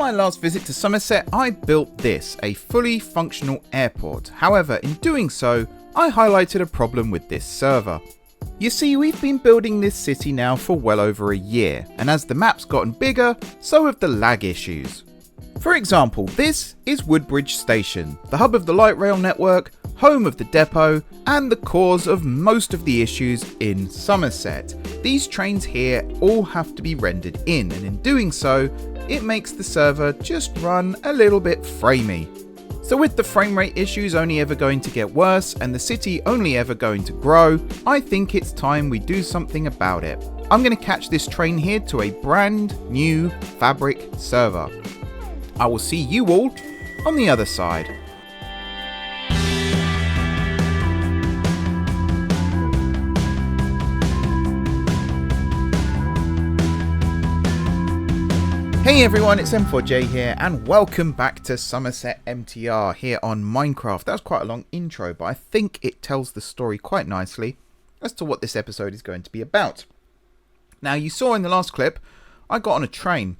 my last visit to Summerset, I built this, a fully functional airport. However, in doing so, I highlighted a problem with this server. You see, we've been building this city now for well over a year, and as the map's gotten bigger, so have the lag issues. For example, this is Woodbridge Station, the hub of the light rail network, home of the depot, and the cause of most of the issues in Summerset. These trains here all have to be rendered in, and in doing so, it makes the server just run a little bit framey. So with the frame rate issues only ever going to get worse and the city only ever going to grow, I think it's time we do something about it. I'm going to catch this train here to a brand new fabric server. I will see you all on the other side. Hey everyone, it's M4J here and welcome back to Summerset MTR here on Minecraft. That was quite a long intro, but I think it tells the story quite nicely as to what this episode is going to be about. Now, you saw in the last clip, I got on a train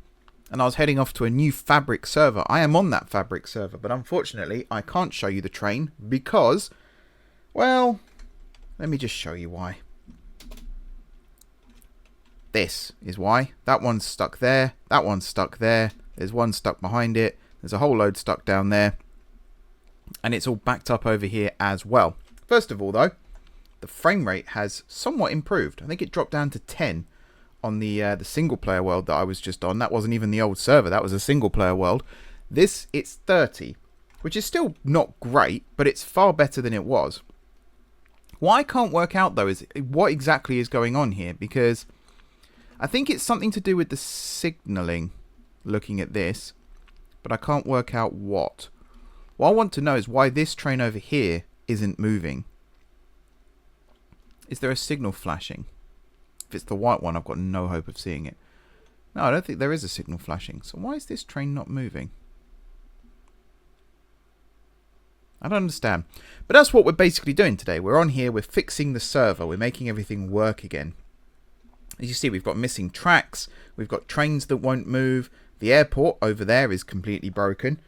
and I was heading off to a new fabric server. I am on that fabric server, but unfortunately I can't show you the train because, well, let me just show you why. This is why. That one's stuck there. That one's stuck there. There's one stuck behind it. There's a whole load stuck down there. And it's all backed up over here as well. First of all, though, the frame rate has somewhat improved. I think it dropped down to 10 on the single player world that I was just on. That wasn't even the old server. That was a single player world. This, it's 30, which is still not great, but it's far better than it was. What I can't work out, though, is what exactly is going on here, because I think it's something to do with the signaling, looking at this, but I can't work out what. What I want to know is why this train over here isn't moving. Is there a signal flashing? If it's the white one, I've got no hope of seeing it. No, I don't think there is a signal flashing. So why is this train not moving? I don't understand. But that's what we're basically doing today. We're on here, we're fixing the server, we're making everything work again. As you see, we've got missing tracks, we've got trains that won't move, the airport over there is completely broken,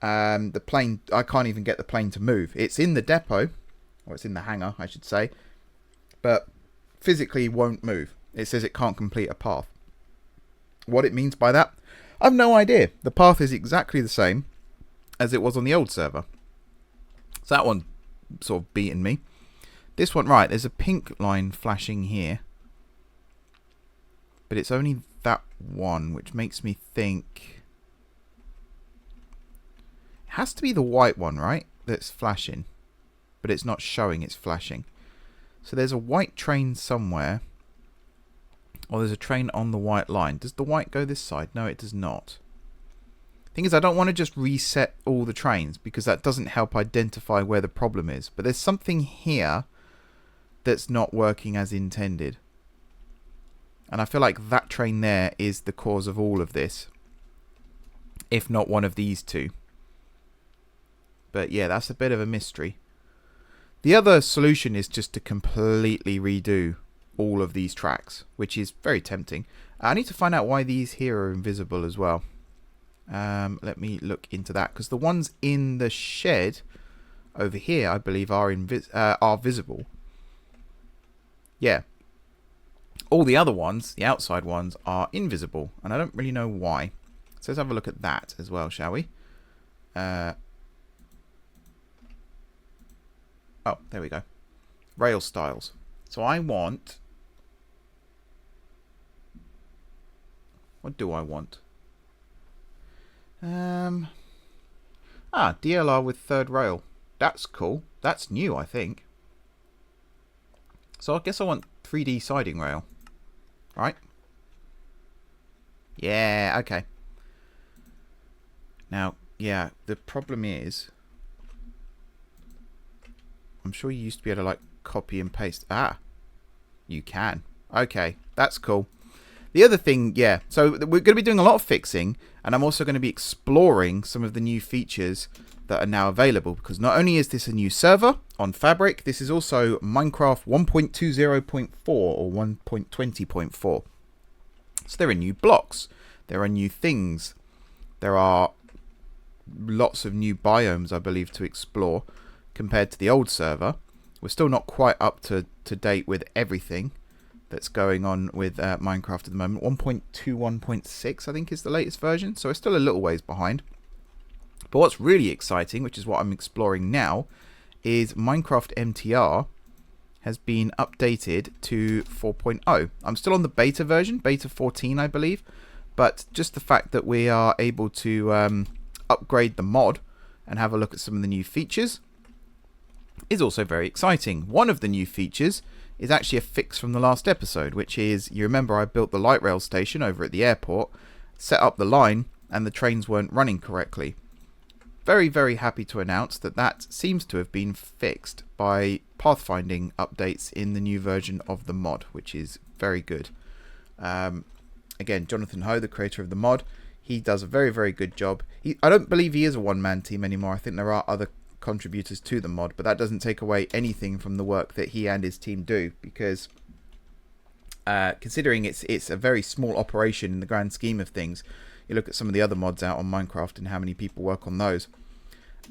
the plane, I can't even get the plane to move. It's in the depot, or it's in the hangar, I should say, but physically won't move. It says it can't complete a path. What it means by that, I've no idea. The path is exactly the same as it was on the old server. So that one sort of beaten me. This one, right, there's a pink line flashing here. But it's only that one, which makes me think it has to be the white one, right? That's flashing. But it's not showing it's flashing. So there's a white train somewhere. Or there's a train on the white line. Does the white go this side? No, it does not. Thing is, I don't want to just reset all the trains because that doesn't help identify where the problem is. But there's something here that's not working as intended. And I feel like that train there is the cause of all of this. If not one of these two. But yeah, that's a bit of a mystery. The other solution is just to completely redo all of these tracks, which is very tempting. I need to find out why these here are invisible as well. Let me look into that, because the ones in the shed over here, I believe, are visible. Yeah. All the other ones, the outside ones, are invisible, and I don't really know why. So let's have a look at that as well, shall we? Oh, there we go. Rail styles. So I want... What do I want? DLR with third rail. That's cool. That's new, I think. So I guess I want 3D siding rail. Right? Yeah, okay. Now, yeah, the problem is, I'm sure you used to be able to, like, copy and paste. Ah, you can. Okay, that's cool. The other thing, yeah, so we're going to be doing a lot of fixing, and I'm also going to be exploring some of the new features that are now available, because not only is this a new server on Fabric, this is also Minecraft 1.20.4 or 1.20.4. So there are new blocks, there are new things, There are lots of new biomes, I believe, to explore compared to the old server. We're still not quite up to date with everything that's going on with Minecraft at the moment. 1.2, I think is the latest version, so we're still a little ways behind. But what's really exciting, which is what I'm exploring now, is Minecraft MTR has been updated to 4.0. I'm still on the beta version, beta 14 I believe, but just the fact that we are able to upgrade the mod and have a look at some of the new features is also very exciting. One of the new features is actually a fix from the last episode, which is, you remember I built the light rail station over at the airport, set up the line, and the trains weren't running correctly. Very, very happy to announce that that seems to have been fixed by pathfinding updates in the new version of the mod, which is very good. Again, Jonathan Ho, the creator of the mod, he does a very, very good job. I don't believe he is a one-man team anymore. I think there are other contributors to the mod, but that doesn't take away anything from the work that he and his team do, because considering it's a very small operation in the grand scheme of things, you look at some of the other mods out on Minecraft and how many people work on those.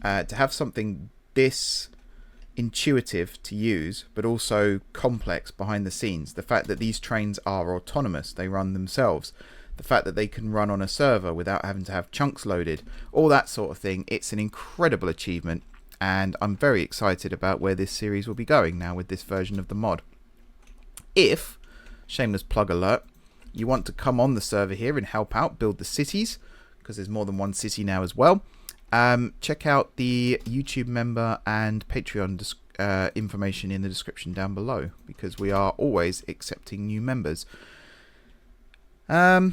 To have something this intuitive to use, but also complex behind the scenes, the fact that these trains are autonomous, they run themselves, the fact that they can run on a server without having to have chunks loaded, all that sort of thing, it's an incredible achievement, and I'm very excited about where this series will be going now with this version of the mod. If, shameless plug alert, you want to come on the server here and help out build the cities, because there's more than one city now as well, check out the YouTube member and Patreon information in the description down below, because we are always accepting new members. So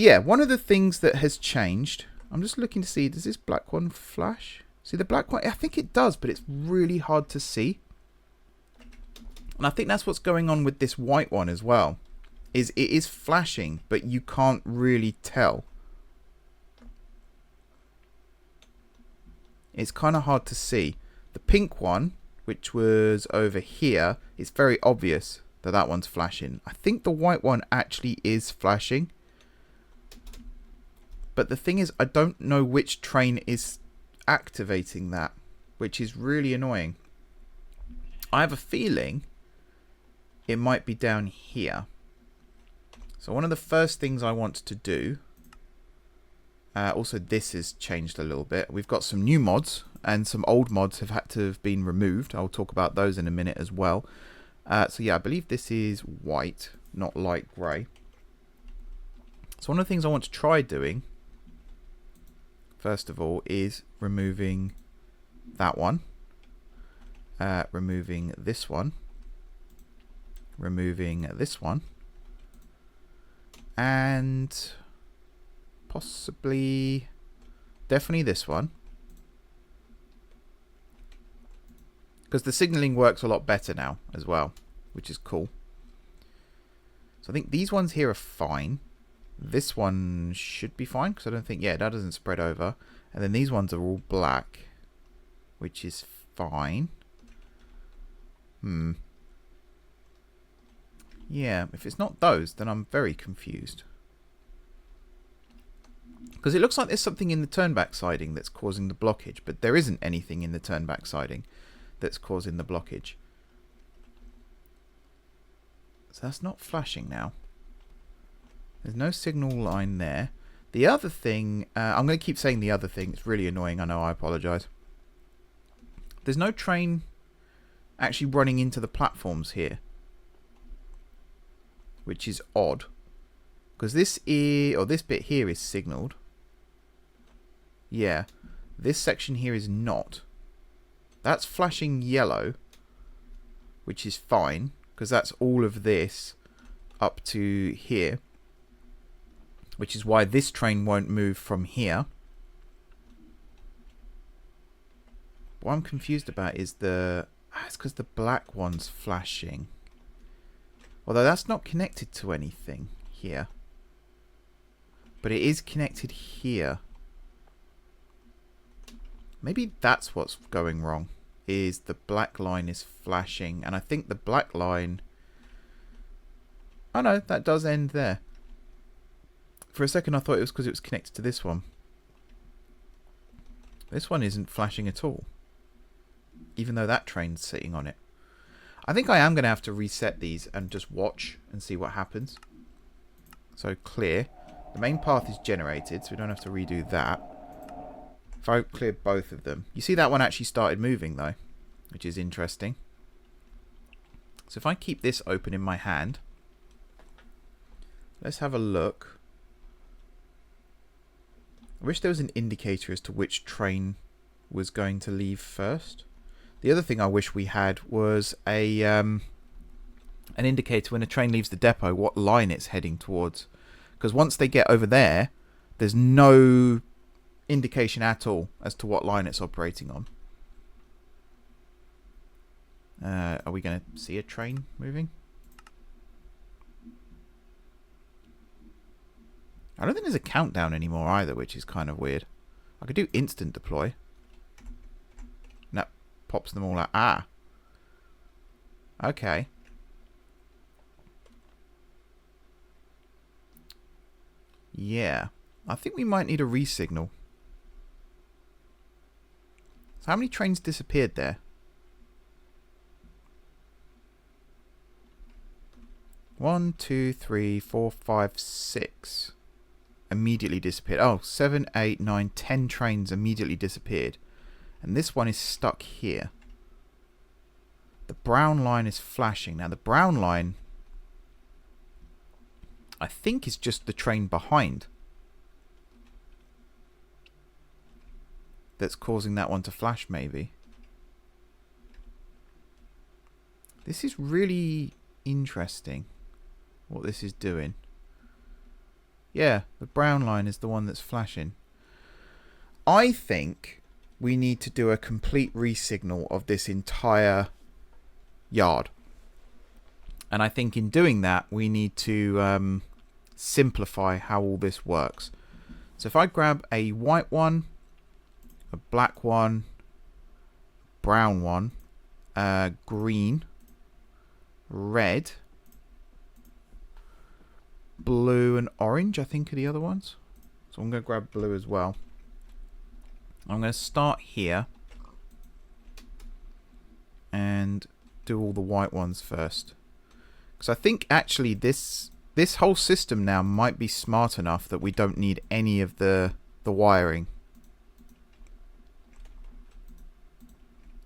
yeah, one of the things that has changed, I'm just looking to see, does this black one flash? See the black one? I think it does, but it's really hard to see. And I think that's what's going on with this white one as well. It is flashing, but you can't really tell. It's kind of hard to see. The pink one, which was over here, it's very obvious that that one's flashing. I think the white one actually is flashing. But the thing is, I don't know which train is activating that, which is really annoying. I have a feeling it might be down here. So one of the first things I want to do, also this has changed a little bit. We've got some new mods, and some old mods have had to have been removed. I'll talk about those in a minute as well. So yeah, I believe this is white, not light grey. So one of the things I want to try doing, first of all, is removing that one, removing this one, removing this one, and possibly, definitely this one, because the signaling works a lot better now as well, which is cool. So I think these ones here are fine. This one should be fine, because I don't think, yeah, that doesn't spread over. And then these ones are all black, which is fine. Yeah, if it's not those, then I'm very confused. Because it looks like there's something in the turnback siding that's causing the blockage, but there isn't anything in the turnback siding that's causing the blockage. So that's not flashing now. There's no signal line there. The other thing, I'm going to keep saying the other thing, it's really annoying, I know, I apologise. There's no train actually running into the platforms here, which is odd, because this bit here is signalled. Yeah, this section here is not. That's flashing yellow, which is fine, because that's all of this up to here, which is why this train won't move from here. What I'm confused about is it's because the black one's flashing. Although that's not connected to anything here. But it is connected here. Maybe that's what's going wrong, is the black line is flashing. And I think the black line... Oh no, that does end there. For a second I thought it was because it was connected to this one. This one isn't flashing at all, even though that train's sitting on it. I think I am going to have to reset these and just watch and see what happens. So clear. The main path is generated, so we don't have to redo that. If I clear both of them. You see that one actually started moving though, which is interesting. So if I keep this open in my hand, let's have a look. I wish there was an indicator as to which train was going to leave first. The other thing I wish we had was a an indicator when a train leaves the depot, what line it's heading towards. Because once they get over there, there's no indication at all as to what line it's operating on. Are we going to see a train moving? I don't think there's a countdown anymore either, which is kind of weird. I could do instant deploy. And that pops them all out. Ah. Okay. Yeah. I think we might need a resignal. So how many trains disappeared there? 1, 2, 3, 4, 5, 6. Immediately disappeared. Oh, 7, 8, 9, 10 trains immediately disappeared. And this one is stuck here. The brown line is flashing. Now the brown line, I think, is just the train behind that's causing that one to flash, maybe. This is really interesting, what this is doing. Yeah, the brown line is the one that's flashing. I think we need to do a complete resignal of this entire yard. And I think in doing that, we need to simplify how all this works. So if I grab a white one, a black one, brown one, green, red, blue and orange, I think, are the other ones. So I'm going to grab blue as well. I'm going to start here and do all the white ones first. Because I think actually this whole system now might be smart enough that we don't need any of the wiring.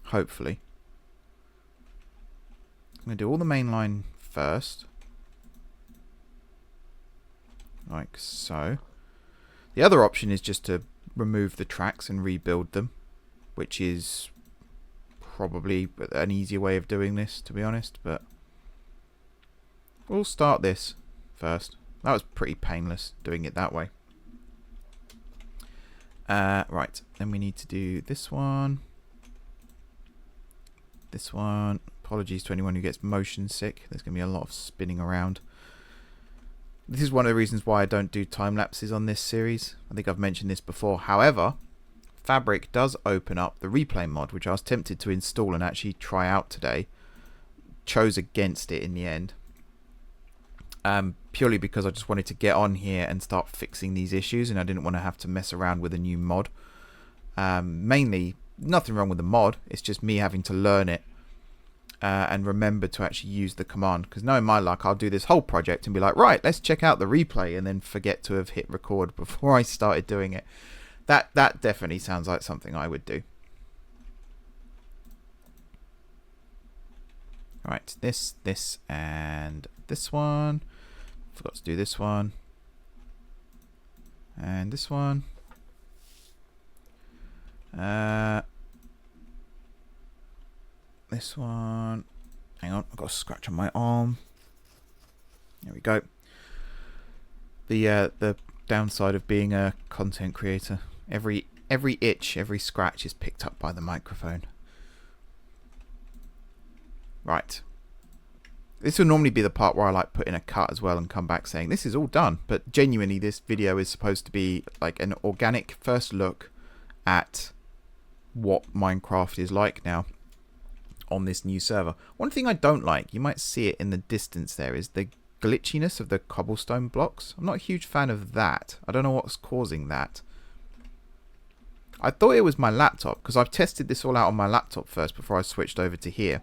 Hopefully. I'm going to do all the main line first. Like so. The other option is just to remove the tracks and rebuild them, which is probably an easier way of doing this, to be honest, but we'll start this first. That was pretty painless doing it that way. Right, then we need to do this one. This one. Apologies to anyone who gets motion sick. There's going to be a lot of spinning around. This is one of the reasons why I don't do time lapses on this series. I think I've mentioned this before. However, Fabric does open up the replay mod, which I was tempted to install and actually try out today. Chose against it in the end. Purely because I just wanted to get on here and start fixing these issues, and I didn't want to have to mess around with a new mod. Mainly, nothing wrong with the mod. It's just me having to learn it. And remember to actually use the command, because knowing my luck, I'll do this whole project and be like, right, let's check out the replay, and then forget to have hit record before I started doing it. That definitely sounds like something I would do. Right, this, and this one. Forgot to do this one. And this one. This one. Hang on, I've got a scratch on my arm. There we go. The downside of being a content creator. Every itch, every scratch is picked up by the microphone. Right. This will normally be the part where I like put in a cut as well and come back saying this is all done. But genuinely, this video is supposed to be like an organic first look at what Minecraft is like now on this new server. One thing I don't like, you might see it in the distance there, is the glitchiness of the cobblestone blocks. I'm not a huge fan of that. I don't know what's causing that. I thought it was my laptop, because I've tested this all out on my laptop first before I switched over to here.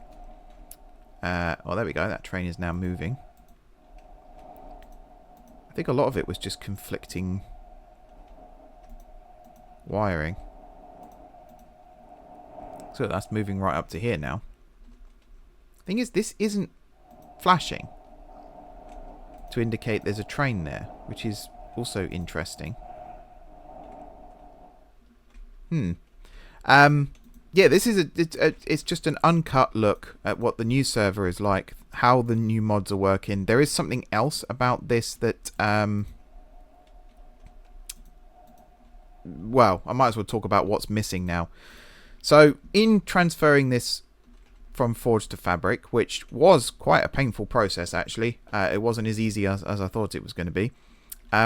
Well, there we go. That train is now moving. I think a lot of it was just conflicting wiring. So that's moving right up to here now. Thing is, this isn't flashing to indicate there's a train there, which is also interesting. Yeah, this is it's just an uncut look at what the new server is like, how the new mods are working. There is something else about this that, well, I might as well talk about what's missing now. So, in transferring this from Forge to Fabric, which was quite a painful process actually, it wasn't as easy as I thought it was going to be,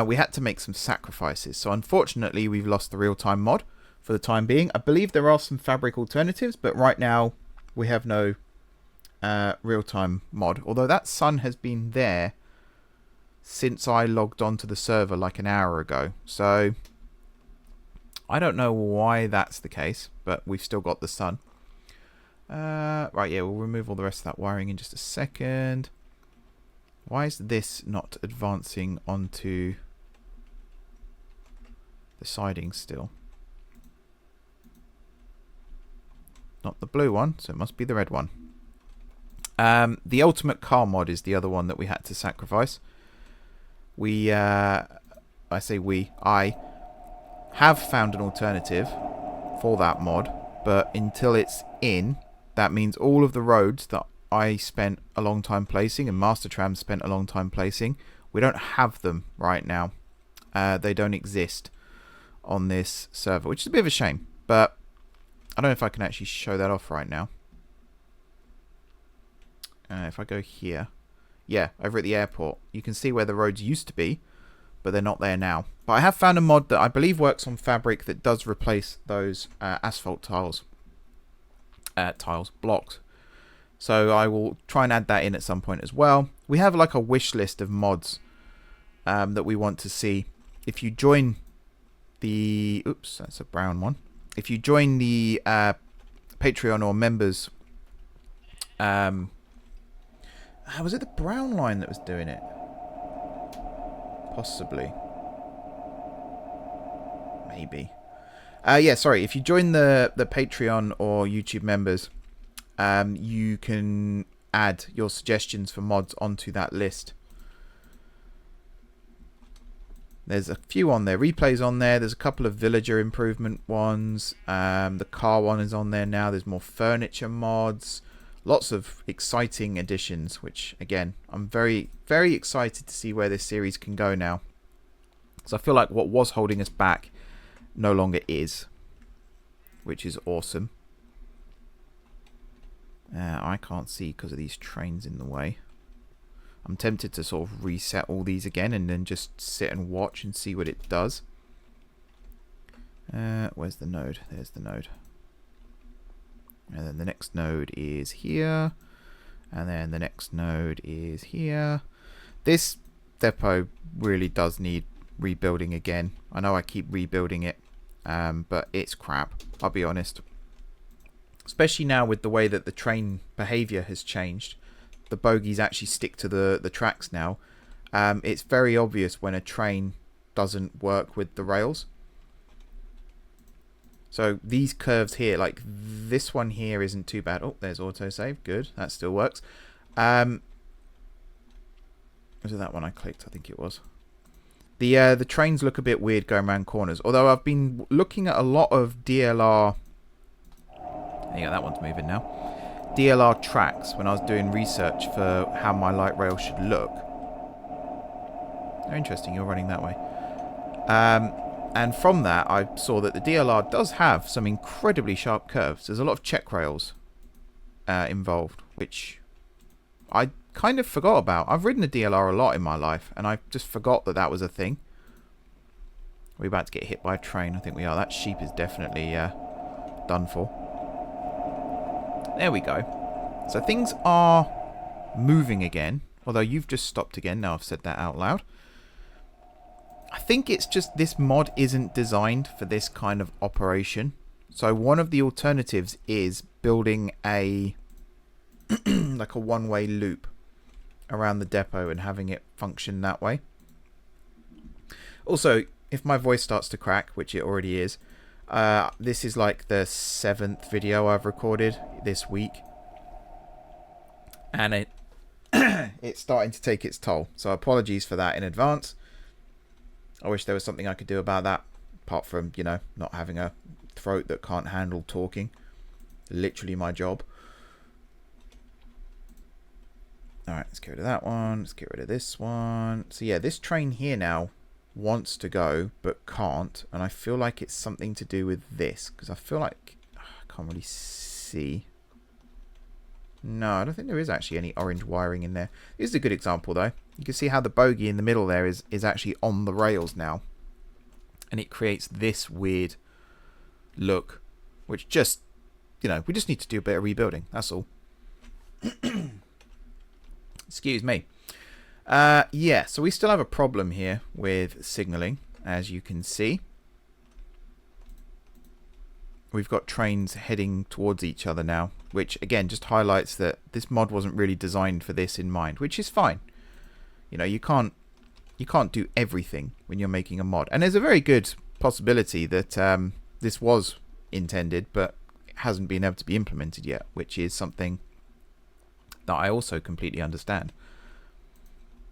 we had to make some sacrifices. So unfortunately we've lost the real-time mod for the time being. I believe there are some Fabric alternatives, but right now we have no real-time mod, although that sun has been there since I logged onto the server like an hour ago. So I don't know why that's the case, but we've still got the sun. Right, yeah, we'll remove all the rest of that wiring in just a second. Why is this not advancing onto the siding still? Not the blue one, so it must be the red one. The ultimate car mod is the other one that we had to sacrifice. I have found an alternative for that mod, but until it's in, that means all of the roads that I spent a long time placing and Mastertram spent a long time placing, we don't have them right now. They don't exist on this server, which is a bit of a shame, but I don't know if I can actually show that off right now. If I go here, yeah, over at the airport, you can see where the roads used to be, but they're not there now. But I have found a mod that I believe works on Fabric that does replace those asphalt blocks. So I will try and add that in at some point as well. We have like a wish list of mods that we want to see. If you join the... Oops, that's a brown one. If you join the Patreon or members... was it the brown line that was doing it? Possibly. Maybe. Yeah, sorry. If you join the Patreon or YouTube members, you can add your suggestions for mods onto that list. There's a few on there. Replays on there. There's a couple of villager improvement ones. The car one is on there now. There's more furniture mods. Lots of exciting additions, which, again, I'm very, very excited to see where this series can go now. So I feel like what was holding us back no longer is, which is awesome. I can't see because of these trains in the way. I'm tempted to sort of reset all these again and then just sit and watch and see what it does. Where's the node? There's the node. And then the next node is here. And then the next node is here. This depot really does need rebuilding again. I know I keep rebuilding it, but it's crap, I'll be honest. Especially now with the way that the train behaviour has changed. The bogies actually stick to the tracks now. It's very obvious when a train doesn't work with the rails. So these curves here, like this one here isn't too bad. Oh, there's autosave. Good. That still works. Was it that one I clicked? I think it was. The trains look a bit weird going around corners. Although I've been looking at a lot of DLR... Yeah, that one's moving now. DLR tracks when I was doing research for how my light rail should look. Oh, interesting. You're running that way. And from that, I saw that the DLR does have some incredibly sharp curves. There's a lot of check rails involved, which I kind of forgot about. I've ridden a DLR a lot in my life, and I just forgot that that was a thing. We're about to get hit by a train. I think we are. That sheep is definitely done for. There we go. So things are moving again, although you've just stopped again. Now I've said that out loud. I think it's just this mod isn't designed for this kind of operation. So one of the alternatives is building a like a one-way loop around the depot and having it function that way. Also, if my voice starts to crack, which it already is, this is like the 7th video I've recorded this week, and it's starting to take its toll. So apologies for that in advance. I wish there was something I could do about that, apart from, you know, not having a throat that can't handle talking. Literally my job. Alright, let's get rid of that one. Let's get rid of this one. So yeah, this train here now wants to go, but can't. And I feel like it's something to do with this. Because I feel like... I can't really see. No, I don't think there is actually any orange wiring in there. This is a good example, though. You can see how the bogey in the middle there is actually on the rails now. And it creates this weird look. Which just, you know, we just need to do a bit of rebuilding. That's all. Excuse me. Yeah, so we still have a problem here with signaling, as you can see. We've got trains heading towards each other now, which again just highlights that this mod wasn't really designed for this in mind, which is fine. You know, you can't do everything when you're making a mod. And there's a very good possibility that this was intended, but it hasn't been able to be implemented yet, which is something that I also completely understand.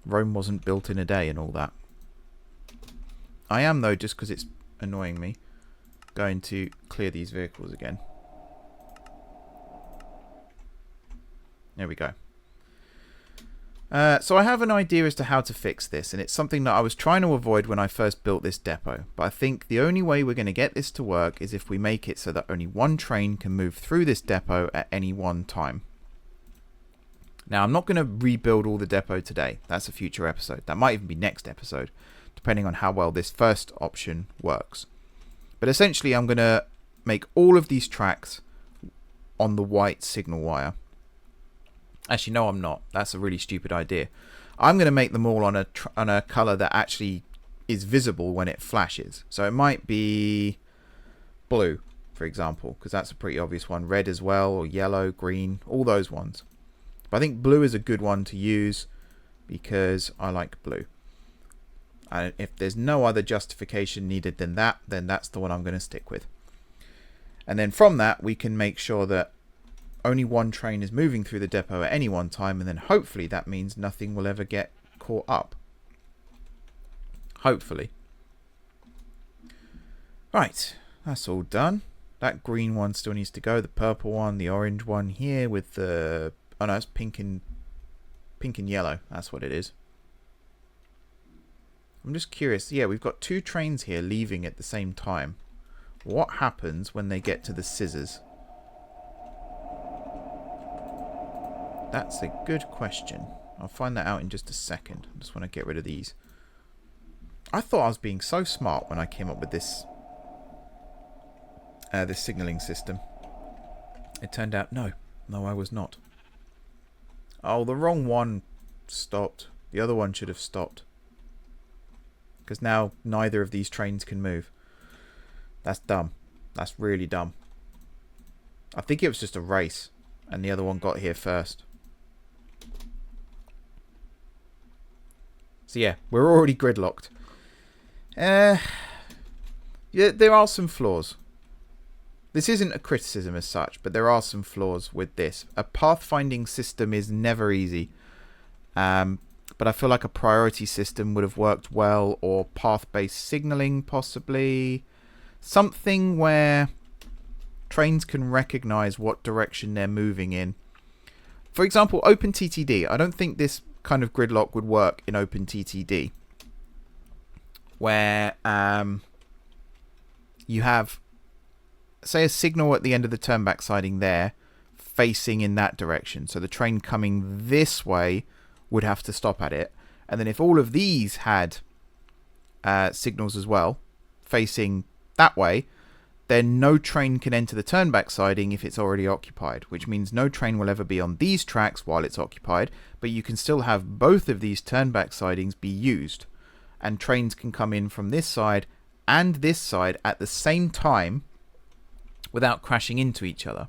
Rome wasn't built in a day and all that. I am, though, just because it's annoying me, going to clear these vehicles again. There we go. So I have an idea as to how to fix this, and it's something that I was trying to avoid when I first built this depot. But I think the only way we're going to get this to work is if we make it so that only one train can move through this depot at any one time. Now, I'm not going to rebuild all the depot today. That's a future episode. That might even be next episode, depending on how well this first option works. But essentially, I'm going to make all of these tracks on the white signal wire. Actually, no, I'm not. That's a really stupid idea. I'm going to make them all on a color that actually is visible when it flashes. So it might be blue, for example, because that's a pretty obvious one. Red as well, or yellow, green, all those ones. But I think blue is a good one to use because I like blue. And if there's no other justification needed than that, then that's the one I'm going to stick with. And then from that, we can make sure that only one train is moving through the depot at any one time, and then hopefully that means nothing will ever get caught up. Hopefully. Right, that's all done. That green one still needs to go. The purple one, the orange one here with the... Oh no, it's pink and yellow. That's what it is. I'm just curious. Yeah, we've got two trains here leaving at the same time. What happens when they get to the scissors? That's a good question. I'll find that out in just a second. I just want to get rid of these. I thought I was being so smart when I came up with this this signaling system. It turned out no, I was not. Oh, the wrong one stopped. The other one should have stopped. Because now neither of these trains can move. That's dumb. That's really dumb. I think it was just a race, and the other one got here first. So yeah, we're already gridlocked. Yeah, there are some flaws. This isn't a criticism as such, but there are some flaws with this. A pathfinding system is never easy. But I feel like a priority system would have worked well, or path-based signaling possibly. Something where trains can recognize what direction they're moving in. For example, OpenTTD. I don't think this kind of gridlock would work in OpenTTD, where you have, say, a signal at the end of the turnback siding there facing in that direction. So the train coming this way would have to stop at it. And then if all of these had signals as well facing that way, then no train can enter the turnback siding if it's already occupied, which means no train will ever be on these tracks while it's occupied, but you can still have both of these turnback sidings be used. and trains can come in from this side and this side at the same time without crashing into each other.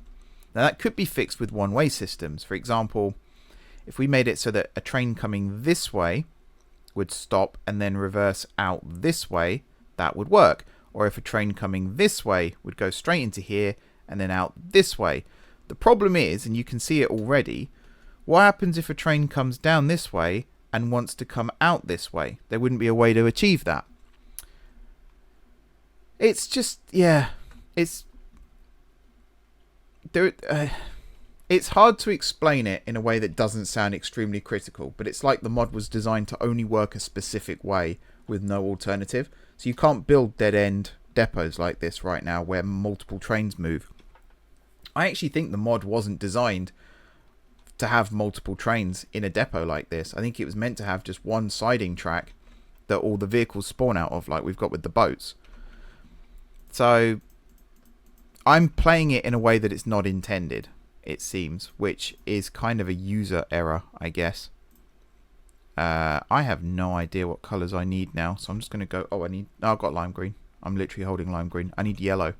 Now that could be fixed with one-way systems. For example, if we made it so that a train coming this way would stop and then reverse out this way, that would work. Or if a train coming this way would go straight into here and then out this way. The problem is, and you can see it already, what happens if a train comes down this way and wants to come out this way? There wouldn't be a way to achieve that. It's just, yeah, it's there. It's hard to explain it in a way that doesn't sound extremely critical, but it's like the mod was designed to only work a specific way with no alternative. So you can't build dead-end depots like this right now where multiple trains move. I actually think the mod wasn't designed to have multiple trains in a depot like this. I think it was meant to have just one siding track that all the vehicles spawn out of, like we've got with the boats. So I'm playing it in a way that it's not intended, it seems, which is kind of a user error, I guess. I have no idea what colours I need now, so I'm just going to go... Oh, I've got lime green. I'm literally holding lime green. I need yellow.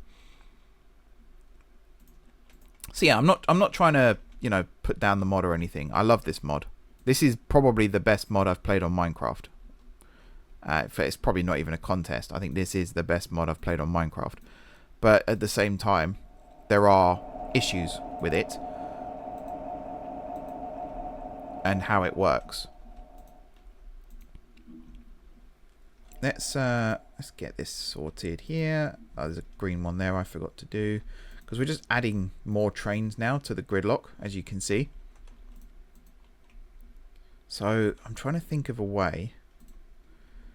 So yeah, I'm not trying to, you know, put down the mod or anything. I love this mod. This is probably the best mod I've played on Minecraft. It's probably not even a contest. I think this is the best mod I've played on Minecraft. But at the same time, there are issues with it and how it works. Let's get this sorted here. Oh, there's a green one there I forgot to do, because we're just adding more trains now to the gridlock, as you can see. So I'm trying to think of a way,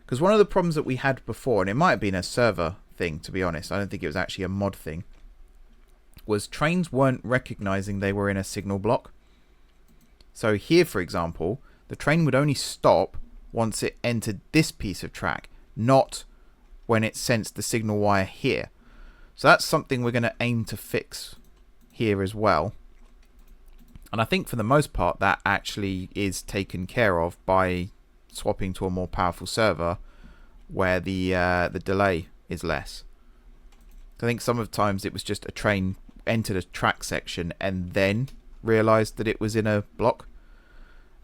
because one of the problems that we had before, and it might have been a server thing, to be honest, I don't think it was actually a mod thing, was trains weren't recognizing they were in a signal block. So here, for example, the train would only stop once it entered this piece of track, not when it sensed the signal wire here. So that's something we're going to aim to fix here as well. And I think for the most part that actually is taken care of by swapping to a more powerful server where the delay is less. I think some of the times it was just a train entered a track section and then realised that it was in a block,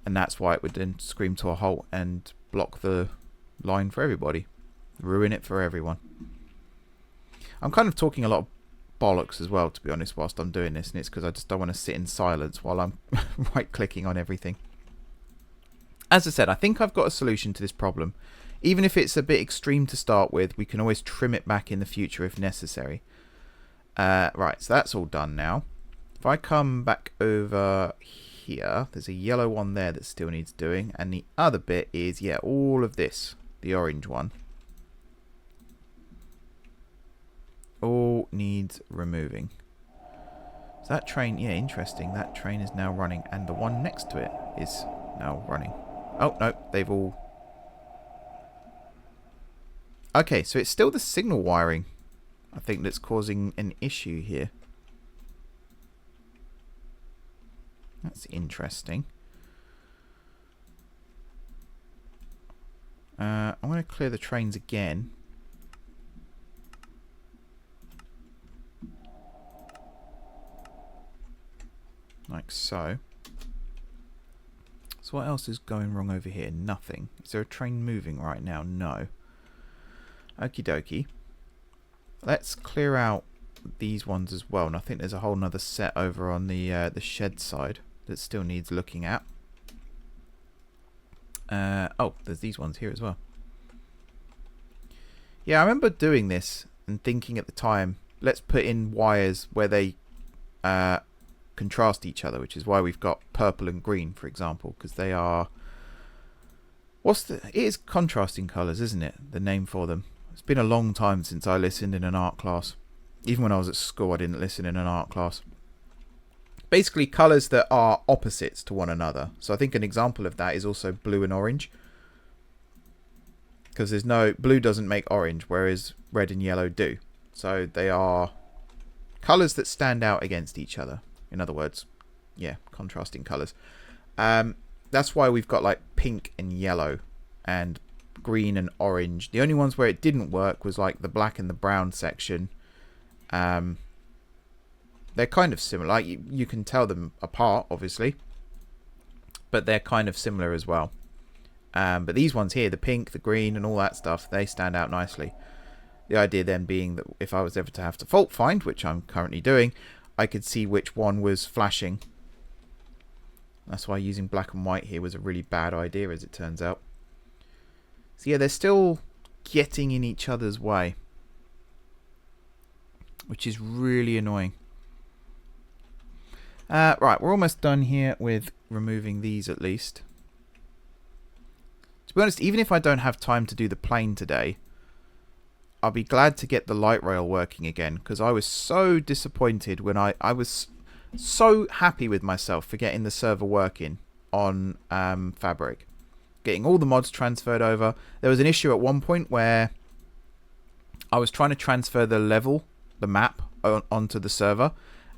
and that's why it would then scream to a halt and block the line for everybody, ruin it for everyone. I'm kind of talking a lot of bollocks as well, to be honest, whilst I'm doing this, and it's because I just don't want to sit in silence while I'm right clicking on everything. As I said, I think I've got a solution to this problem. Even if it's a bit extreme to start with, we can always trim it back in the future if necessary. Right, so that's all done now. If I come back over here, there's a yellow one there that still needs doing, and the other bit is, yeah, all of this, the orange one, all needs removing. So that train, yeah, interesting, that train is now running, and the one next to it is now running. Oh, no, they've all... Okay, so it's still the signal wiring, I think, that's causing an issue here. That's interesting. I'm going to clear the trains again. Like so. So what else is going wrong over here? Nothing. Is there a train moving right now? No. Okie dokie. Let's clear out these ones as well. And I think there's a whole nother set over on the shed side that still needs looking at. Oh, there's these ones here as well. Yeah, I remember doing this and thinking at the time, let's put in wires where they contrast each other, which is why we've got purple and green, for example, because they are... It is contrasting colours, isn't it? The name for them. It's been a long time since I listened in an art class. Even when I was at school, I didn't listen in an art class. Basically, colours that are opposites to one another. So I think an example of that is also blue and orange. Because there's no... Blue doesn't make orange, whereas red and yellow do. So they are colours that stand out against each other. In other words, yeah, contrasting colours. That's why we've got like pink and yellow and green and orange. The only ones where it didn't work was like the black and the brown section. They're kind of similar. Like you can tell them apart, obviously, but they're kind of similar as well. But these ones here, the pink, the green, and all that stuff, they stand out nicely. The idea then being that if I was ever to have to fault find, which I'm currently doing, I could see which one was flashing. That's why using black and white here was a really bad idea, as it turns out. So yeah, they're still getting in each other's way, which is really annoying. Right, we're almost done here with removing these at least. To be honest, even if I don't have time to do the plane today, I'll be glad to get the light rail working again, because I was so disappointed when I was so happy with myself for getting the server working on Fabric. Getting all the mods transferred over. There was an issue at one point where I was trying to transfer the level, the map, onto the server.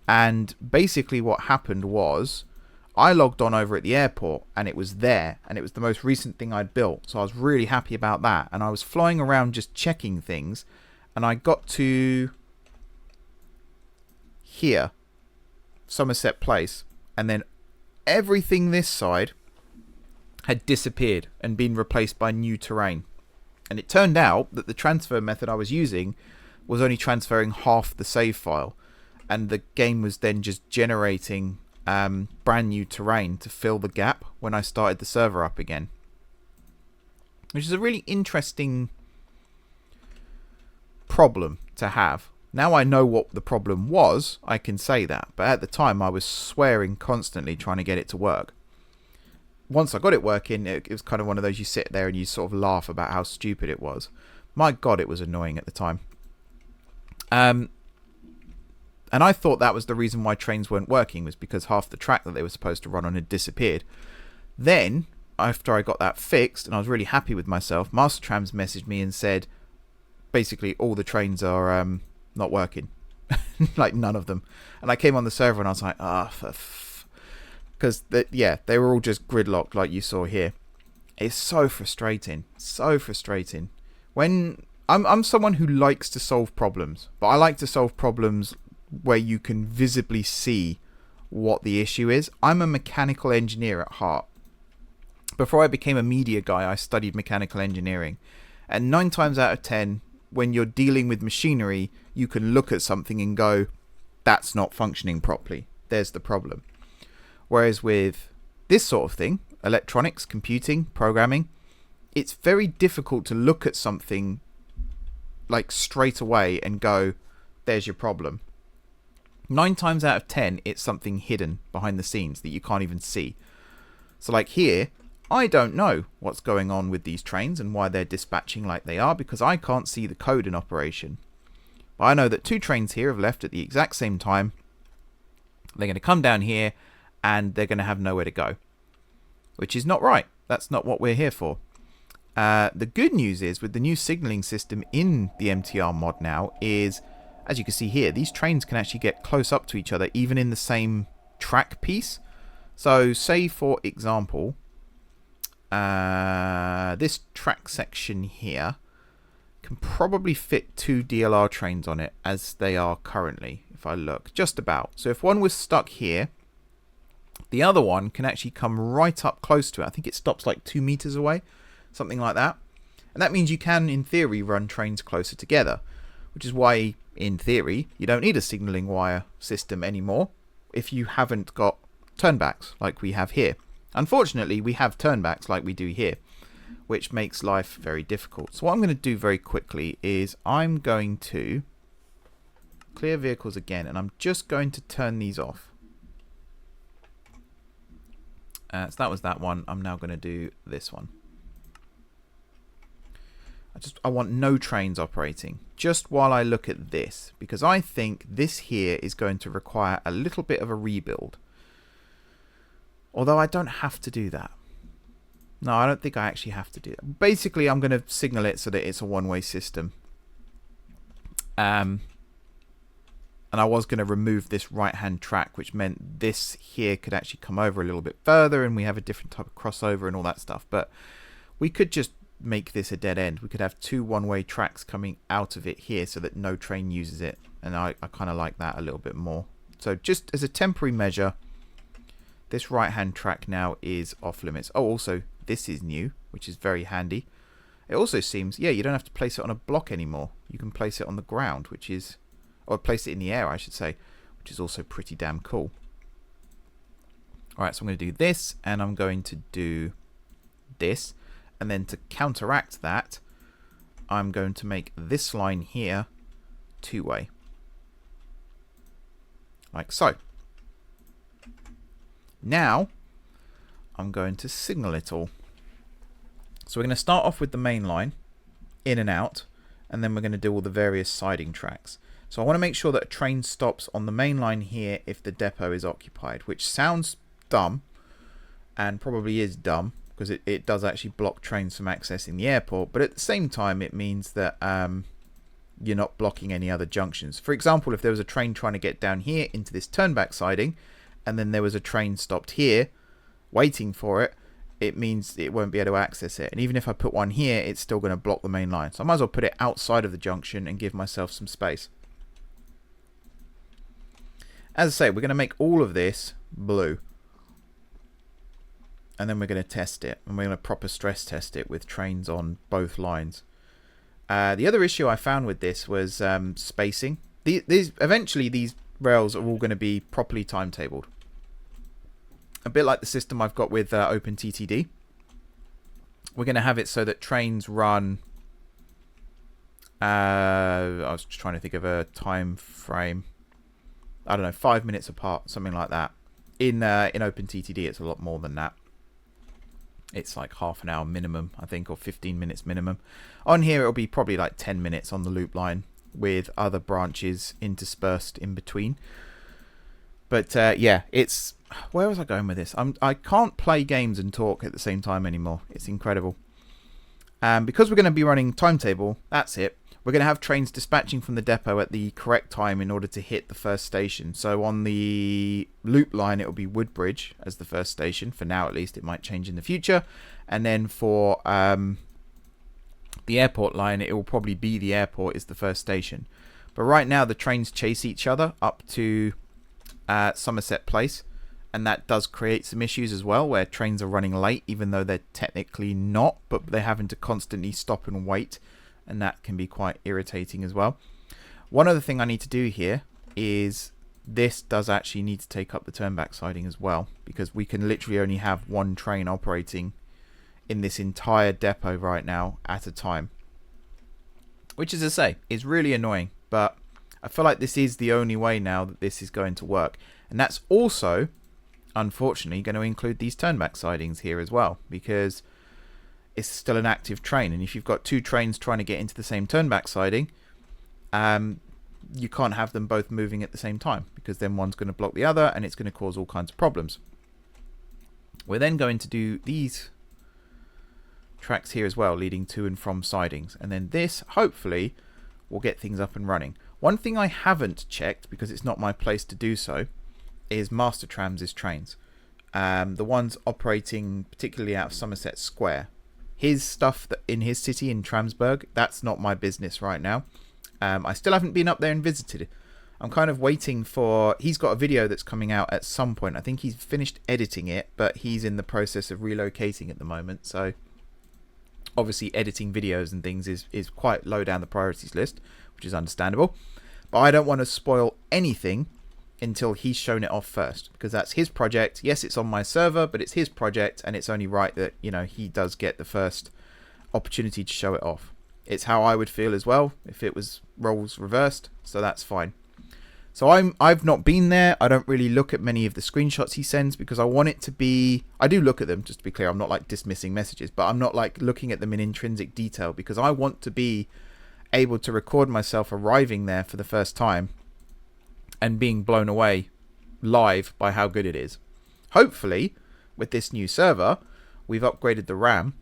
And basically what happened was I logged on over at the airport and it was there. And it was the most recent thing I'd built. So I was really happy about that. And I was flying around just checking things. And I got to here, Summerset Place. And then everything this side had disappeared and been replaced by new terrain. And it turned out that the transfer method I was using was only transferring half the save file, and the game was then just generating brand new terrain to fill the gap when I started the server up again, which is a really interesting problem to have. Now I know what the problem was, I can say that, but at the time I was swearing constantly trying to get it to work. Once I got it working, it was kind of one of those you sit there and you sort of laugh about how stupid it was. My God, it was annoying at the time. And I thought that was the reason why trains weren't working, was because half the track that they were supposed to run on had disappeared. Then, after I got that fixed, and I was really happy with myself, Mastertrams messaged me and said, basically, all the trains are not working. Like, none of them. And I came on the server and I was like, because they were all just gridlocked like you saw here. It's so frustrating, so frustrating. When I'm someone who likes to solve problems, but I like to solve problems where you can visibly see what the issue is. I'm a mechanical engineer at heart. Before I became a media guy, I studied mechanical engineering, and 9 times out of 10, when you're dealing with machinery, you can look at something and go, that's not functioning properly, there's the problem. Whereas with this sort of thing, electronics, computing, programming, it's very difficult to look at something like straight away and go, there's your problem. 9 times out of 10, it's something hidden behind the scenes that you can't even see. So like here, I don't know what's going on with these trains and why they're dispatching like they are, because I can't see the code in operation. But I know that 2 trains here have left at the exact same time. They're going to come down here and they're going to have nowhere to go, which is not right. That's not what we're here for. The good news is, with the new signaling system in the MTR mod now, is, as you can see here, these trains can actually get close up to each other, even in the same track piece. So, say for example, this track section here can probably fit 2 DLR trains on it, as they are currently, if I look, just about. So if one was stuck here, the other one can actually come right up close to it. I think it stops like 2 meters away, something like that. And that means you can, in theory, run trains closer together, which is why, in theory, you don't need a signalling wire system anymore if you haven't got turnbacks like we have here. Unfortunately, we have turnbacks like we do here, which makes life very difficult. So what I'm going to do very quickly is I'm going to clear vehicles again, and I'm just going to turn these off. So that was that one. I'm now going to do this one. I want no trains operating just while I look at this, because I think this here is going to require a little bit of a rebuild. Although I don't have to do that. No, I don't think I actually have to do that. Basically, I'm going to signal it so that it's a one-way system. And I was going to remove this right-hand track, which meant this here could actually come over a little bit further, and we have a different type of crossover and all that stuff. But we could just make this a dead end. We could have 2 one-way tracks coming out of it here so that no train uses it. And I kind of like that a little bit more. So just as a temporary measure, this right-hand track now is off limits. Oh, also, this is new, which is very handy. It also seems, yeah, you don't have to place it on a block anymore. You can place it on the ground, which is, or place it in the air, I should say, which is also pretty damn cool. Alright, so I'm going to do this, and I'm going to do this. And then to counteract that, I'm going to make this line here 2-way. Like so. Now, I'm going to signal it all. So we're going to start off with the main line, in and out, and then we're going to do all the various siding tracks. So I want to make sure that a train stops on the main line here if the depot is occupied, which sounds dumb, and probably is dumb, because it does actually block trains from accessing the airport, but at the same time it means that you're not blocking any other junctions. For example, if there was a train trying to get down here into this turnback siding, and then there was a train stopped here waiting for it, it means it won't be able to access it. And even if I put one here, it's still going to block the main line. So I might as well put it outside of the junction and give myself some space. As I say, we're going to make all of this blue. And then we're going to test it. And we're going to proper stress test it with trains on both lines. The other issue I found with this was spacing. Eventually these rails are all going to be properly timetabled. A bit like the system I've got with OpenTTD. We're going to have it so that trains run... I was just trying to think of a time frame. I don't know, 5 minutes apart, something like that. In OpenTTD, it's a lot more than that. It's like half an hour minimum, I think, or 15 minutes minimum. On here, it'll be probably like 10 minutes on the loop line with other branches interspersed in between. But yeah, it's... Where was I going with this? I can't play games and talk at the same time anymore. It's incredible. Because we're going to be running timetable, that's it. We're going to have trains dispatching from the depot at the correct time in order to hit the first station. So on the loop line, it will be Woodbridge as the first station. For now, at least. It might change in the future. And then for the airport line, it will probably be the airport is the first station. But right now, the trains chase each other up to Summerset Place. And that does create some issues as well, where trains are running late, even though they're technically not. But they're having to constantly stop and wait. And that can be quite irritating as well. One other thing I need to do here is this does actually need to take up the turnback siding as well, because we can literally only have one train operating in this entire depot right now at a time. Which, as I say, is really annoying, but I feel like this is the only way now that this is going to work. And that's also, unfortunately, going to include these turnback sidings here as well, because it's still an active train, and if you've got 2 trains trying to get into the same turnback siding, you can't have them both moving at the same time, because then one's going to block the other and it's going to cause all kinds of problems. We're then going to do these tracks here as well, leading to and from sidings, and then this hopefully will get things up and running. One thing I haven't checked, because it's not my place to do so, is Master Tram's trains. The ones operating particularly out of Somerset Square. His stuff that in his city in Tramsburg, that's not my business right now. I still haven't been up there and visited. I'm kind of waiting for... He's got a video that's coming out at some point. I think he's finished editing it, but he's in the process of relocating at the moment. So obviously editing videos and things is quite low down the priorities list, which is understandable. But I don't want to spoil anything until he's shown it off first, because that's his project. Yes, it's on my server, but it's his project, and it's only right that, you know, he does get the first opportunity to show it off. It's how I would feel as well if it was roles reversed, so that's fine. So I've not been there. I don't really look at many of the screenshots he sends, because I want it to be... I do look at them, just to be clear. I'm not like dismissing messages, but I'm not like looking at them in intrinsic detail, because I want to be able to record myself arriving there for the first time and being blown away live by how good it is. Hopefully, with this new server, we've upgraded the RAM,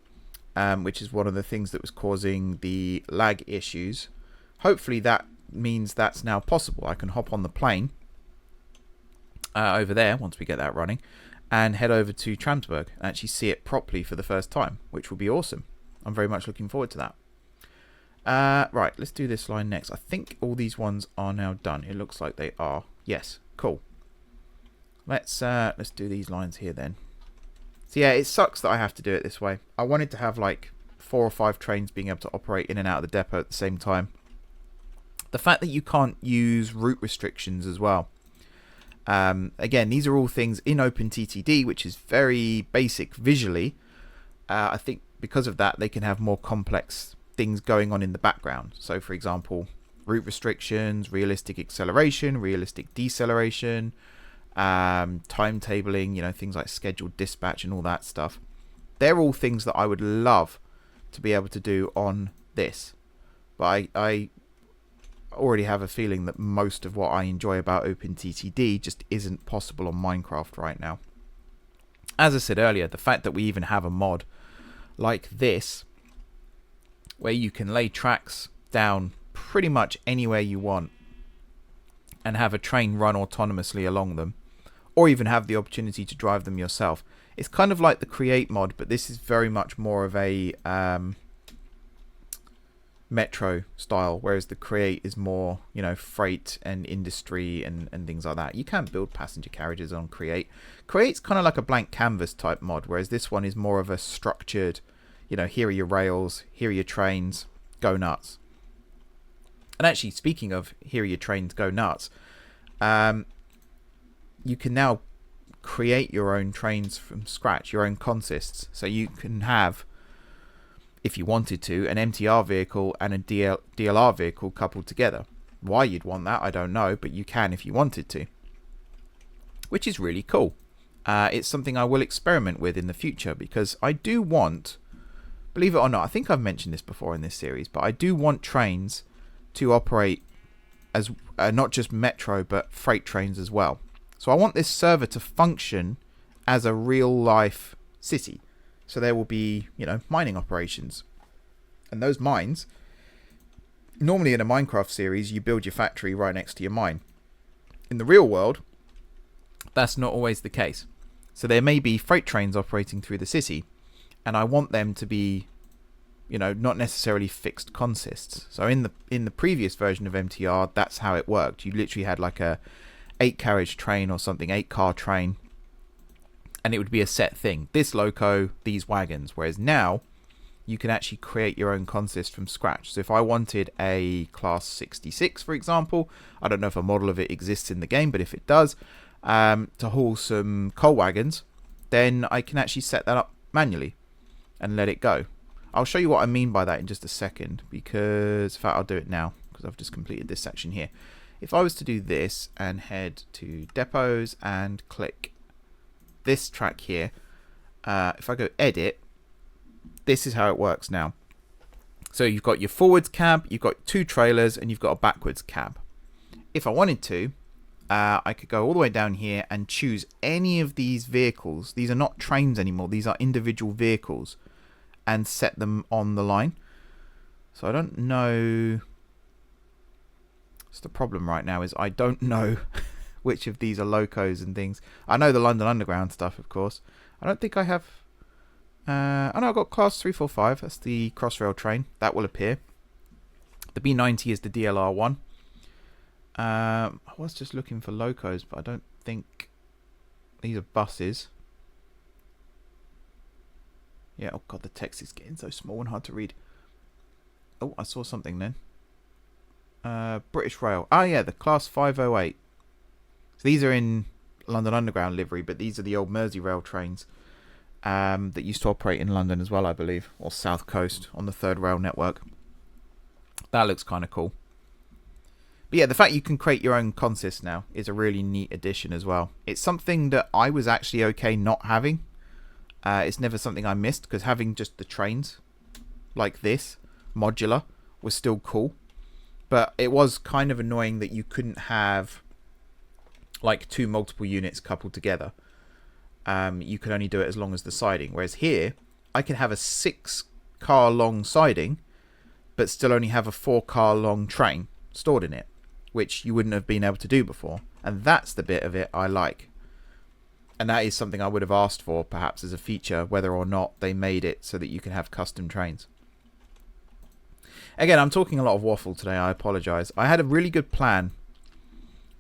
which is one of the things that was causing the lag issues. Hopefully that means that's now possible. I can hop on the plane over there, once we get that running, and head over to Tramsburg and actually see it properly for the first time, which will be awesome. I'm very much looking forward to that. Right, let's do this line next. I think all these ones are now done. It looks like they are. Yes, cool. Let's do these lines here then. So yeah, it sucks that I have to do it this way. I wanted to have like 4 or 5 trains being able to operate in and out of the depot at the same time. The fact that you can't use route restrictions as well. Again, these are all things in OpenTTD, which is very basic visually. I think because of that, they can have more complex things going on in the background. So for example, route restrictions, realistic acceleration, realistic deceleration, timetabling, you know, things like scheduled dispatch and all that stuff. They're all things that I would love to be able to do on this. But I already have a feeling that most of what I enjoy about OpenTTD just isn't possible on Minecraft right now. As I said earlier, the fact that we even have a mod like this, where you can lay tracks down pretty much anywhere you want and have a train run autonomously along them, or even have the opportunity to drive them yourself. It's kind of like the create mod, but this is very much more of a metro style, whereas the create is more, you know, freight and industry and things like that. You can build passenger carriages on create. Create's kind of like a blank canvas type mod, whereas this one is more of a structured, you know, here are your rails, here are your trains, go nuts. And actually, speaking of here are your trains, go nuts, you can now create your own trains from scratch, your own consists. So you can have, if you wanted to, an MTR vehicle and a DLR vehicle coupled together. Why you'd want that, I don't know, but you can if you wanted to, which is really cool. It's something I will experiment with in the future, because I do want, believe it or not, I think I've mentioned this before in this series, but I do want trains to operate as not just metro, but freight trains as well. So I want this server to function as a real life city. So there will be, you know, mining operations. And those mines, normally in a Minecraft series, you build your factory right next to your mine. In the real world, that's not always the case. So there may be freight trains operating through the city, and I want them to be, you know, not necessarily fixed consists. So in the previous version of MTR, that's how it worked. You literally had like a 8 carriage train or something, 8 car train, and it would be a set thing. This loco, these wagons. Whereas now, you can actually create your own consist from scratch. So if I wanted a class 66, for example, I don't know if a model of it exists in the game, but if it does, to haul some coal wagons, then I can actually set that up manually and let it go. I'll show you what I mean by that in just a second, because in fact I'll do it now because I've just completed this section here. If I was to do this and head to depots and click this track here, if I go edit, this is how it works now. So you've got your forwards cab, you've got 2 trailers, and you've got a backwards cab. If I wanted to, I could go all the way down here and choose any of these vehicles. These are not trains anymore, these are individual vehicles, and set them on the line. So I don't know. That's the problem right now, is I don't know which of these are locos and things. I know the London Underground stuff, of course. I don't think I have. I know I've got class 345. That's the Crossrail train. That will appear. The B90 is the DLR one. I was just looking for locos, but I don't think these are buses. Yeah, oh god, the text is getting so small and hard to read. Oh, I saw something then. British Rail. Ah, yeah, the class 508. So these are in London Underground livery, but these are the old Merseyrail trains that used to operate in London as well, I believe, or South Coast on the 3rd Rail network. That looks kind of cool. But yeah, the fact you can create your own consist now is a really neat addition as well. It's something that I was actually okay not having. It's never something I missed, because having just the trains like this, modular, was still cool. But it was kind of annoying that you couldn't have like 2 multiple units coupled together. You could only do it as long as the siding. Whereas here, I can have a 6 car long siding, but still only have a 4 car long train stored in it, which you wouldn't have been able to do before. And that's the bit of it I like. And that is something I would have asked for, perhaps, as a feature, whether or not they made it so that you can have custom trains. Again, I'm talking a lot of waffle today. I apologise. I had a really good plan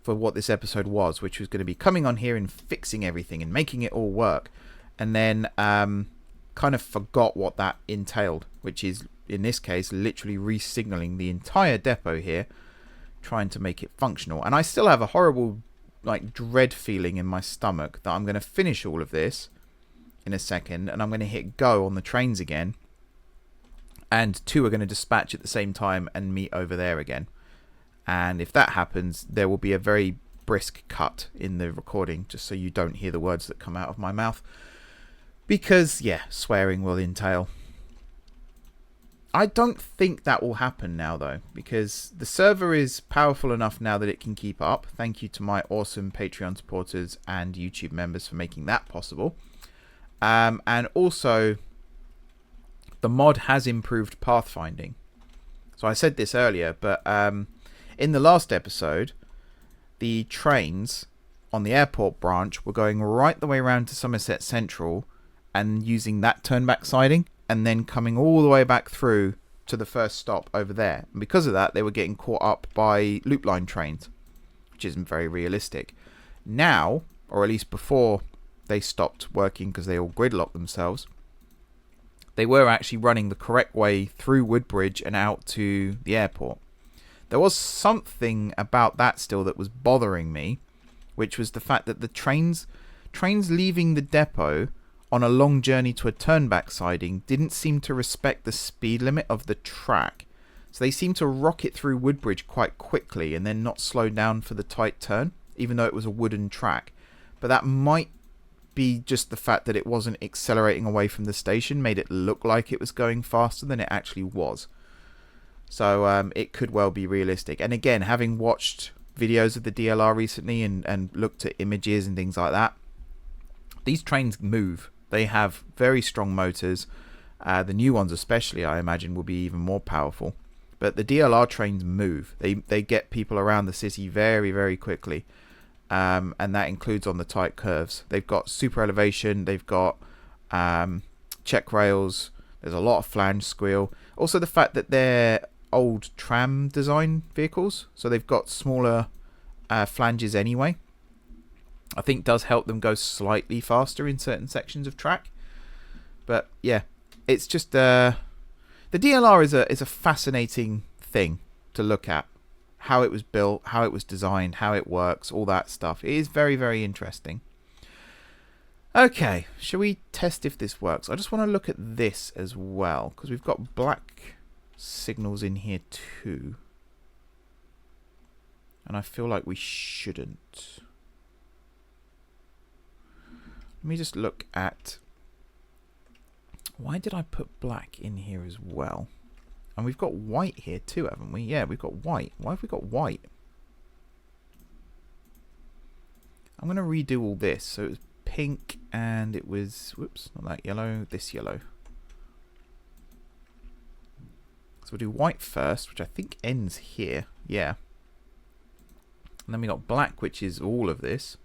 for what this episode was, which was going to be coming on here and fixing everything and making it all work. And then kind of forgot what that entailed, which is, in this case, literally re-signaling the entire depot here, trying to make it functional. And I still have a horrible, like, dread feeling in my stomach that I'm going to finish all of this in a second, and I'm going to hit go on the trains again, and 2 are going to dispatch at the same time and meet over there again. And if that happens, there will be a very brisk cut in the recording, just so you don't hear the words that come out of my mouth. Because, yeah, swearing will entail. I don't think that will happen now, though, because the server is powerful enough now that it can keep up. Thank you to my awesome Patreon supporters and YouTube members for making that possible. And also, the mod has improved pathfinding. So I said this earlier, but in the last episode, the trains on the airport branch were going right the way around to Summerset Central and using that turnback siding, and then coming all the way back through to the first stop over there. And because of that, they were getting caught up by loop line trains, which isn't very realistic. Now, or at least before they stopped working because they all gridlocked themselves, they were actually running the correct way through Woodbridge and out to the airport. There was something about that still that was bothering me, which was the fact that the trains leaving the depot on a long journey to a turnback siding didn't seem to respect the speed limit of the track. So they seemed to rocket through Woodbridge quite quickly and then not slow down for the tight turn, even though it was a wooden track. But that might be just the fact that it wasn't accelerating away from the station, made it look like it was going faster than it actually was. So it could well be realistic. And again, having watched videos of the DLR recently and looked at images and things like that, these trains move. They have very strong motors. The new ones especially, I imagine, will be even more powerful. But the DLR trains move. They get people around the city very, very quickly. And that includes on the tight curves. They've got super elevation. They've got check rails. There's a lot of flange squeal. Also the fact that they're old tram design vehicles. So they've got smaller flanges anyway. I think does help them go slightly faster in certain sections of track. But yeah, it's just the DLR is a fascinating thing to look at. How it was built, how it was designed, how it works, all that stuff. It is very, very interesting. Okay, shall we test if this works? I just want to look at this as well, because we've got black signals in here too. And I feel like we shouldn't. Let me just look at... Why did I put black in here as well? And we've got white here too, haven't we? Yeah, we've got white. Why have we got white? I'm going to redo all this. So it was pink and it was... Whoops, not that yellow. This yellow. So we'll do white first, which I think ends here. Yeah. And then we got black, which is all of this.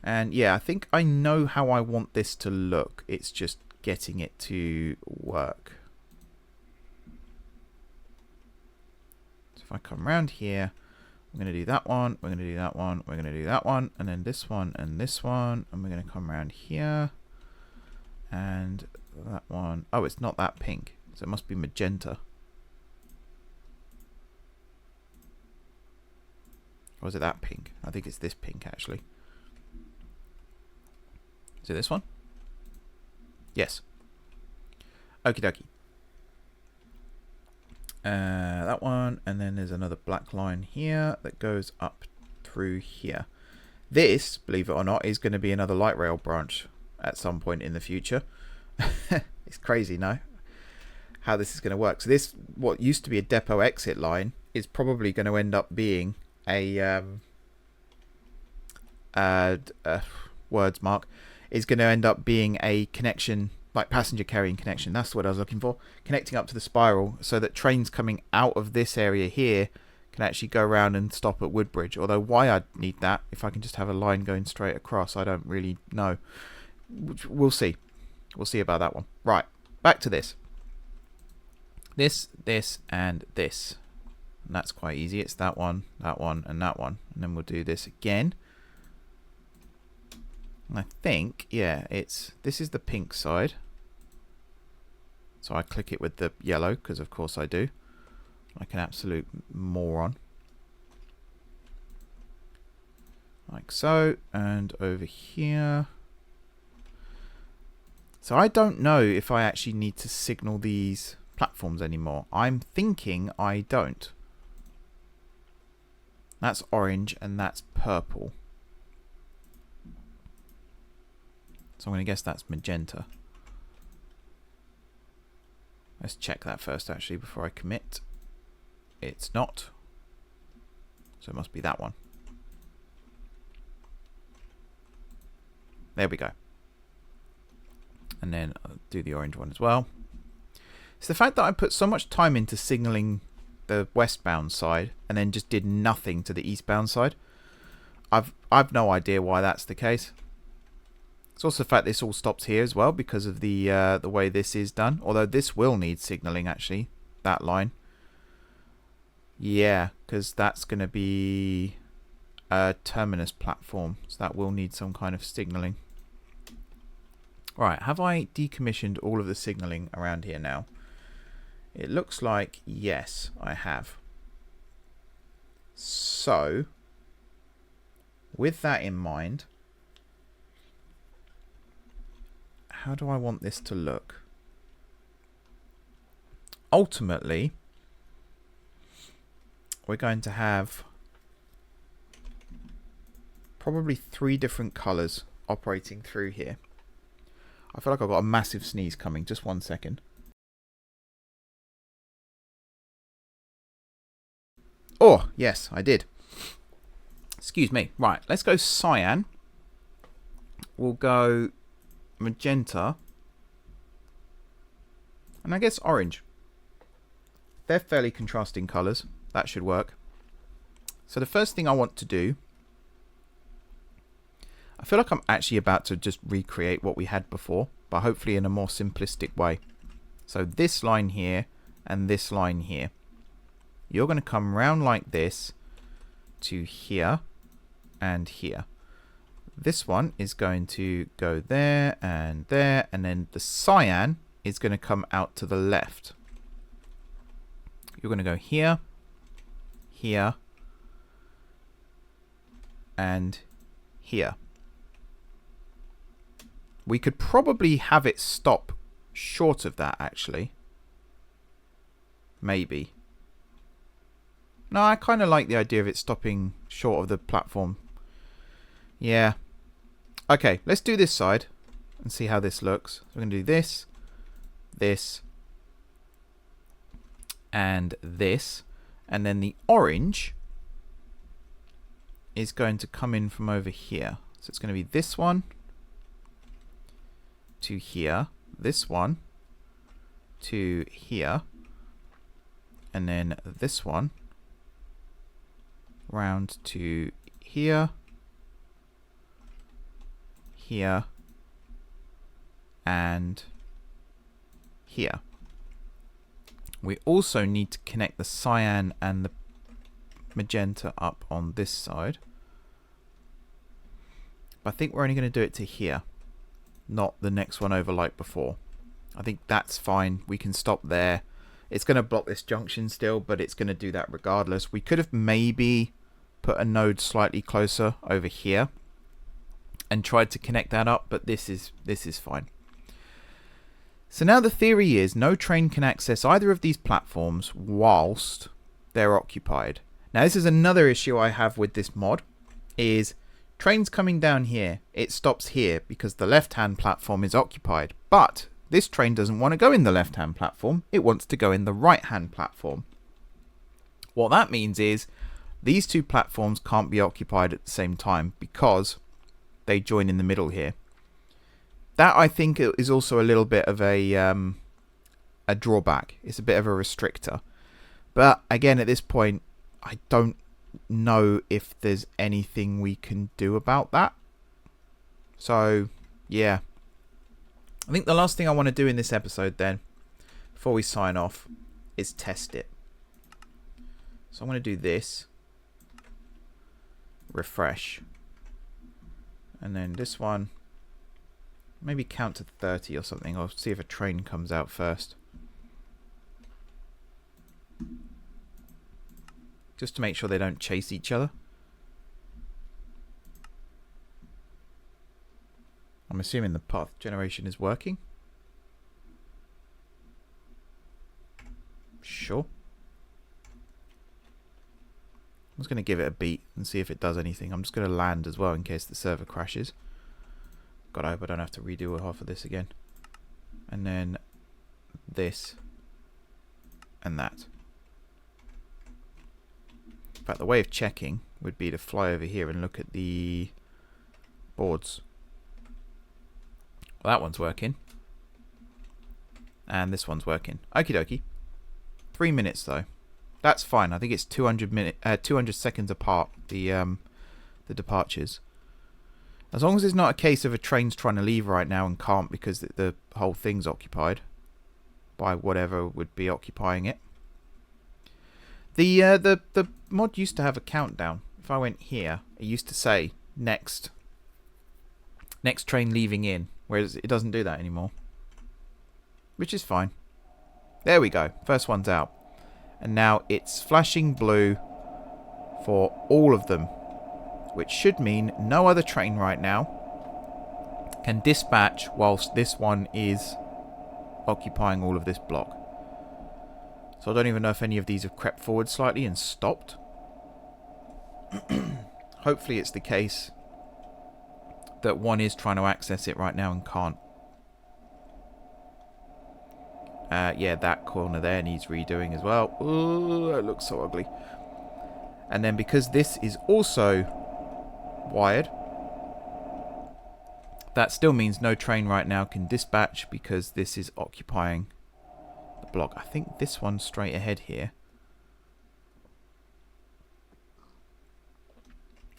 And yeah, I think I know how I want this to look. It's just getting it to work. So if I come around here, I'm going to do that one, we're going to do that one, we're going to do that one, and then this one and this one, and we're going to come around here, and that one. Oh, it's not that pink, so it must be magenta. Or is it that pink? I think it's this pink actually. Is it this one? Yes. Okie dokie. That one, and then there's another black line here that goes up through here. This, believe it or not, is going to be another light rail branch at some point in the future. It's crazy, no? How this is going to work. So this, what used to be a depot exit line, is probably going to end up being a words mark, is going to end up being a connection, like passenger carrying connection. That's what I was looking for. Connecting up to the spiral so that trains coming out of this area here can actually go around and stop at Woodbridge. Although why I'd need that, if I can just have a line going straight across, I don't really know. We'll see. We'll see about that one. Right, back to this. this, and this. And that's quite easy. It's that one, and that one. And then we'll do this again. And I think, yeah, this is the pink side. So I click it with the yellow, because of course I do. Like an absolute moron. Like so, and over here. So I don't know if I actually need to signal these platforms anymore. I'm thinking I don't. That's orange and that's purple. So I'm going to guess that's magenta. Let's check that first actually before I commit. It's not. So it must be that one. There we go. And then I'll do the orange one as well. It's the fact that I put so much time into signaling the westbound side and then just did nothing to the eastbound side. I've no idea why that's the case. It's also the fact this all stops here as well because of the way this is done. Although this will need signaling actually, that line. Yeah, because that's going to be a terminus platform, so that will need some kind of signaling. Right, have I decommissioned all of the signaling around here now? It looks like yes, I have. So, with that in mind, how do I want this to look? Ultimately, we're going to have probably 3 different colours operating through here. I feel like I've got a massive sneeze coming. Just 1 second. Oh, yes, I did. Excuse me. Right, let's go cyan. We'll go magenta. And I guess orange. They're fairly contrasting colours. That should work. So the first thing I want to do, I feel like I'm actually about to just recreate what we had before, but hopefully in a more simplistic way. So this line here and this line here. You're going to come round like this to here and here. This one is going to go there, and then the cyan is going to come out to the left. You're going to go here, here, and here. We could probably have it stop short of that, actually. Maybe. No, I kind of like the idea of it stopping short of the platform. Yeah. Okay, let's do this side and see how this looks. So we're going to do this, this, and this. And then the orange is going to come in from over here. So it's going to be this one to here, this one to here, and then this one round to here, here, and here. We also need to connect the cyan and the magenta up on this side. But I think we're only going to do it to here, not the next one over like before. I think that's fine. We can stop there. It's going to block this junction still, but it's going to do that regardless. We could have maybe put a node slightly closer over here and tried to connect that up, but this is fine. So now the theory is no train can access either of these platforms whilst they're occupied. Now this is another issue I have with this mod, is trains coming down here, it stops here because the left-hand platform is occupied. But this train doesn't want to go in the left-hand platform, it wants to go in the right-hand platform. What that means is these two platforms can't be occupied at the same time because they join in the middle here. That, I think, is also a little bit of a drawback. It's a bit of a restrictor. But again, at this point, I don't know if there's anything we can do about that. So, yeah. I think the last thing I want to do in this episode then, before we sign off, is test it. So I'm going to do this. Refresh. And then this one, maybe count to 30 or something. I'll see if a train comes out first. Just to make sure they don't chase each other. I'm assuming the path generation is working. Sure. I'm just going to give it a beat and see if it does anything. I'm just going to land as well in case the server crashes. God, I hope I don't have to redo half of this again. And then this and that. In fact, the way of checking would be to fly over here and look at the boards. Well, that one's working. And this one's working. Okie dokie. 3 minutes though. That's fine. I think it's 200 seconds apart, the departures. As long as it's not a case of a train's trying to leave right now and can't because the whole thing's occupied by whatever would be occupying it. The mod used to have a countdown. If I went here, it used to say next train leaving in, whereas it doesn't do that anymore. Which is fine. There we go. First one's out. And now it's flashing blue for all of them, which should mean no other train right now can dispatch whilst this one is occupying all of this block. So I don't even know if any of these have crept forward slightly and stopped. Hopefully it's the case that one is trying to access it right now and can't. Yeah, that corner there needs redoing as well. Ooh, it looks so ugly. And then because this is also wired, that still means no train right now can dispatch because this is occupying the block. I think this one's straight ahead here.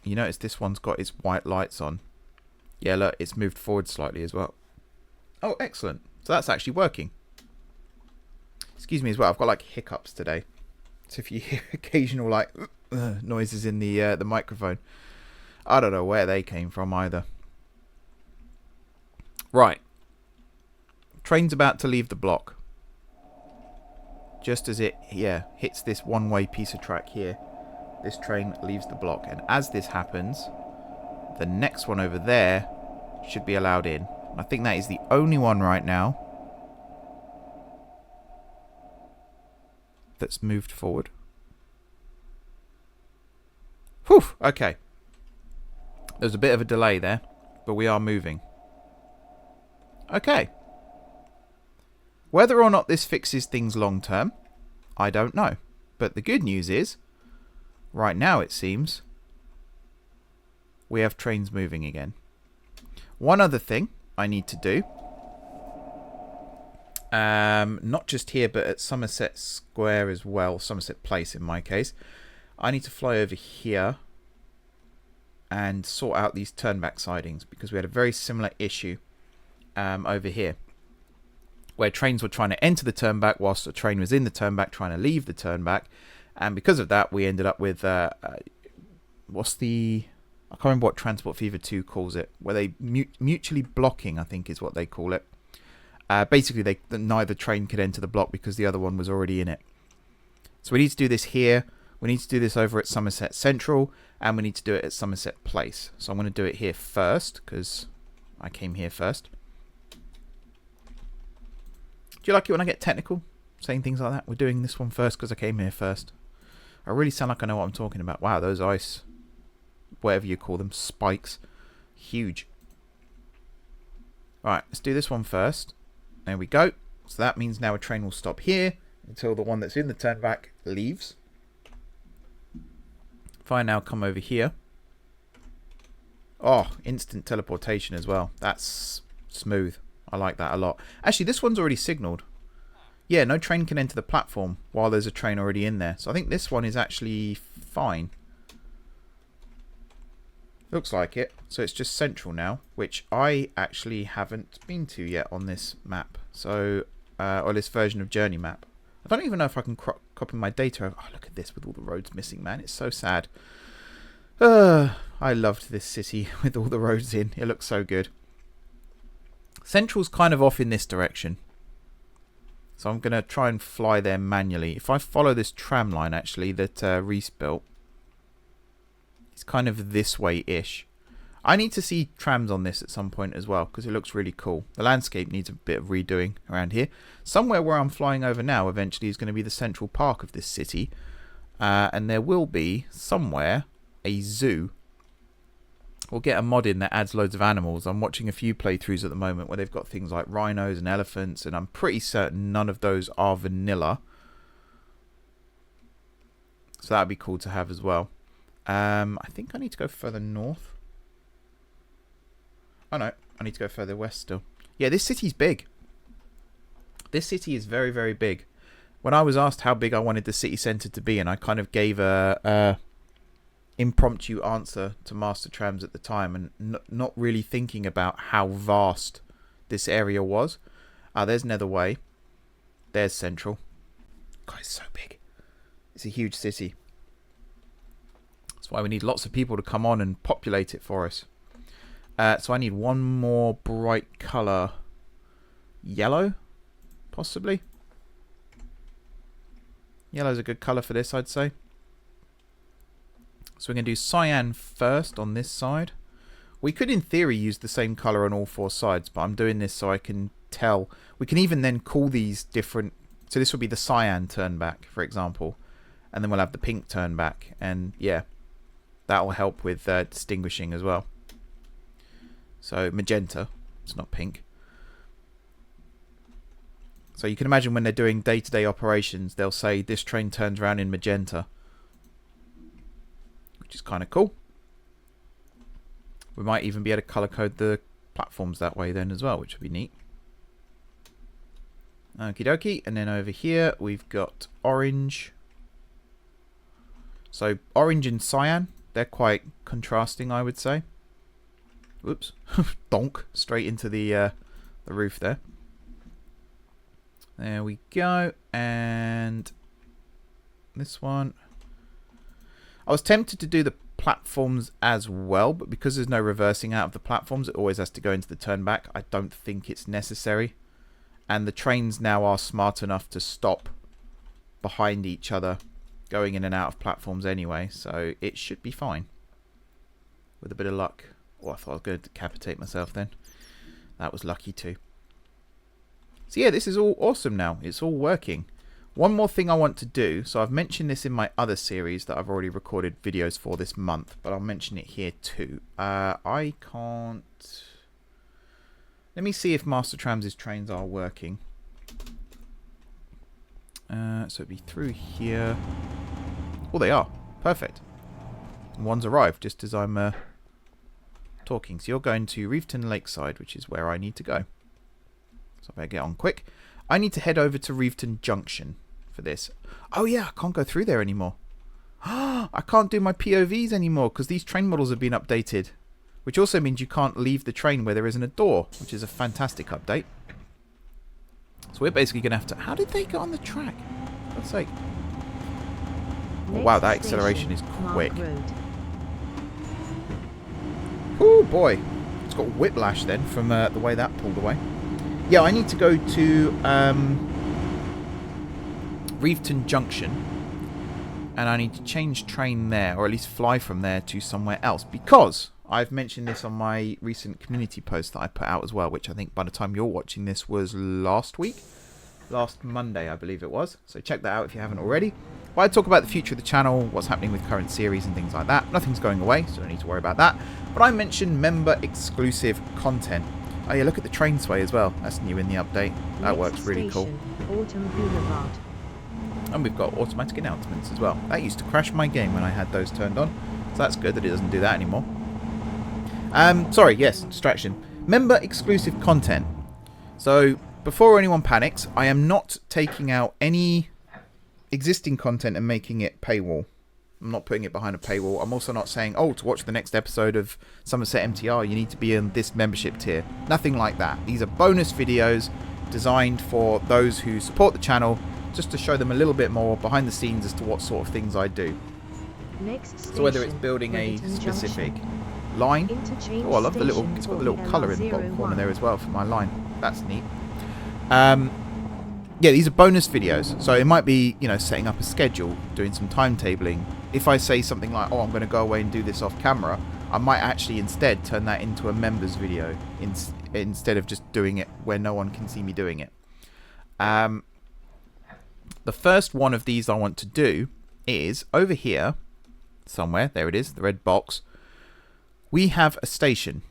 You notice this one's got its white lights on. Yeah, look, it's moved forward slightly as well. Oh, excellent. So that's actually working. Excuse me as well, I've got like hiccups today. So if you hear occasional like noises in the microphone, I don't know where they came from either. Right. Train's about to leave the block. Just as it hits this one-way piece of track here, this train leaves the block. And as this happens, the next one over there should be allowed in. I think that is the only one right now that's moved forward. Whew, okay. There's a bit of a delay there, but we are moving. Okay. Whether or not this fixes things long term, I don't know. But the good news is, right now it seems, we have trains moving again. One other thing I need to do, not just here but at Summerset Square as well, Summerset Place in my case, I need to fly over here and sort out these turnback sidings because we had a very similar issue over here where trains were trying to enter the turnback whilst the train was in the turnback trying to leave the turnback, and because of that we ended up with what's the, I can't remember what Transport Fever 2 calls it, where they mutually blocking, I think is what they call it. Basically neither train could enter the block because the other one was already in it. So we need to do this here, we need to do this over at Somerset Central, and we need to do it at Somerset Place. So I'm going to do it here first because I came here first. Do you like it when I get technical? Saying things like that? We're doing this one first because I came here first. I really sound like I know what I'm talking about. Wow, those ice, whatever you call them, spikes. Huge. Right, let's do this one first. There we go. So that means now a train will stop here until the one that's in the turnback leaves. If I now come over here. Oh, instant teleportation as well. That's smooth. I like that a lot. Actually, this one's already signalled. Yeah, no train can enter the platform while there's a train already in there. So I think this one is actually fine. Looks like it. So it's just Central now, which I actually haven't been to yet on this map. So, or this version of Journey map. I don't even know if I can copy my data. Oh, look at this with all the roads missing, man. It's so sad. I loved this city with all the roads in. It looks so good. Central's kind of off in this direction. So I'm going to try and fly there manually. If I follow this tram line, actually, that Reese built, it's kind of this way-ish. I need to see trams on this at some point as well, because it looks really cool. The landscape needs a bit of redoing around here. Somewhere where I'm flying over now eventually is going to be the central park of this city. And there will be, somewhere, a zoo. We'll get a mod in that adds loads of animals. I'm watching a few playthroughs at the moment where they've got things like rhinos and elephants, and I'm pretty certain none of those are vanilla. So that'd be cool to have as well. I think I need to go further north. Oh no, I need to go further west still. Yeah, this city's big. This city is very, very big. When I was asked how big I wanted the city centre to be, and I kind of gave a impromptu answer to Master Trams at the time, and not really thinking about how vast this area was. There's Netherway. There's Central. God, it's so big. It's a huge city. That's why we need lots of people to come on and populate it for us. So I need one more bright colour. Yellow, possibly. Yellow's a good colour for this, I'd say. So we're going to do cyan first on this side. We could, in theory, use the same colour on all four sides, but I'm doing this so I can tell. We can even then call these different. So this would be the cyan turnback, for example. And then we'll have the pink turnback. And yeah, that will help with distinguishing as well. So magenta, it's not pink. So you can imagine when they're doing day-to-day operations, they'll say this train turns around in magenta, which is kind of cool. We might even be able to color code the platforms that way then as well, which would be neat. Okie dokie, and then over here we've got orange. So orange and cyan, they're quite contrasting, I would say. Whoops, donk, straight into the roof there. There we go, and this one. I was tempted to do the platforms as well, but because there's no reversing out of the platforms, it always has to go into the turnback. I don't think it's necessary. And the trains now are smart enough to stop behind each other, going in and out of platforms anyway, so it should be fine. With a bit of luck. Oh, I thought I was going to decapitate myself then. That was lucky too. So yeah, this is all awesome now. It's all working. One more thing I want to do. So I've mentioned this in my other series that I've already recorded videos for this month, but I'll mention it here too. I can't... Let me see if Master Trams' trains are working. So it'd be through here. Oh, they are. Perfect. And one's arrived just as I'm... talking. So you're going to Reefton Lakeside, which is where I need to go. So I better get on quick. I need to head over to Reefton Junction for this. Oh yeah, I can't go through there anymore. I can't do my POVs anymore because these train models have been updated. Which also means you can't leave the train where there isn't a door, which is a fantastic update. So we're basically going to have to... How did they get on the track? For God's sake. Oh, wow, that acceleration is quick. Oh boy, it's got whiplash then from the way that pulled away. Yeah, I need to go to Reefton Junction, and I need to change train there, or at least fly from there to somewhere else, because I've mentioned this on my recent community post that I put out as well, which I think by the time you're watching this was last Monday I believe it was, so check that out if you haven't already. But I talk about the future of the channel, what's happening with current series and things like that. Nothing's going away, so don't need to worry about that. But I mentioned member-exclusive content. Oh yeah, look at the train sway as well. That's new in the update. That works really cool. Autumn Boulevard. And we've got automatic announcements as well. That used to crash my game when I had those turned on. So that's good that it doesn't do that anymore. Sorry, yes, distraction. Member-exclusive content. So, before anyone panics, I am not taking out any existing content and making it paywall. I'm not putting it behind a paywall. I'm also not saying, oh, to watch the next episode of Summerset MTR, you need to be in this membership tier. Nothing like that. These are bonus videos designed for those who support the channel just to show them a little bit more behind the scenes as to what sort of things I do. Next So whether it's station, building a Redden specific Junction. line. Interchange Oh, I love the little, station it's got for the little the colour in the bottom LR01. corner there as well for my line. That's neat. Yeah, these are bonus videos. So it might be, you know, setting up a schedule, doing some timetabling. If I say something like, oh, I'm going to go away and do this off camera, I might actually instead turn that into a members video instead of just doing it where no one can see me doing it. The first one of these I want to do is over here somewhere. There it is, the red box. We have a station.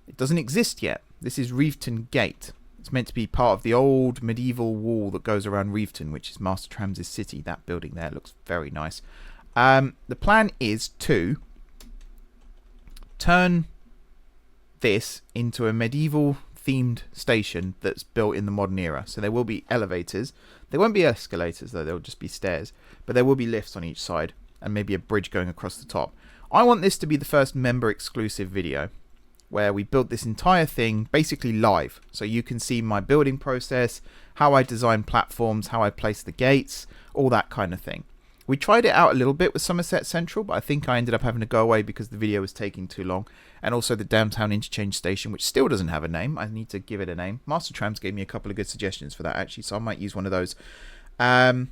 It doesn't exist yet. This is Reeveton Gate. It's meant to be part of the old medieval wall that goes around Reeveton, which is Master Tram's city. That building there looks very nice. The plan is to turn this into a medieval themed station that's built in the modern era. So there will be elevators. There won't be escalators though, there'll just be stairs. But there will be lifts on each side and maybe a bridge going across the top. I want this to be the first member exclusive video where we build this entire thing basically live. So you can see my building process, how I design platforms, how I place the gates, all that kind of thing. We tried it out a little bit with Summerset Central, but I think I ended up having to go away because the video was taking too long. And also the downtown interchange station, which still doesn't have a name. I need to give it a name. Master Trams gave me a couple of good suggestions for that actually, so I might use one of those. But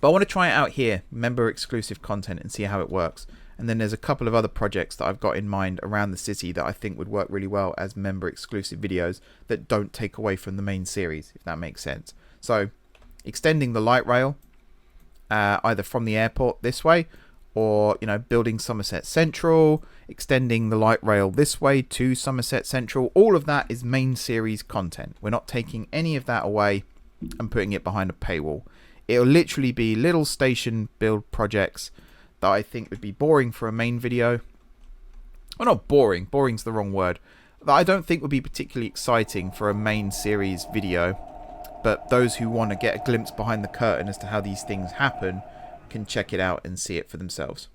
I want to try it out here, member exclusive content, and see how it works. And then there's a couple of other projects that I've got in mind around the city that I think would work really well as member exclusive videos that don't take away from the main series, if that makes sense. So extending the light rail, either from the airport this way, or, you know, building Summerset Central, extending the light rail this way to Summerset Central. All of that is main series content. We're not taking any of that away and putting it behind a paywall. It'll literally be little station build projects that I think would be boring for a main video. Well, not boring. Boring's the wrong word. That I don't think would be particularly exciting for a main series video. But those who want to get a glimpse behind the curtain as to how these things happen can check it out and see it for themselves.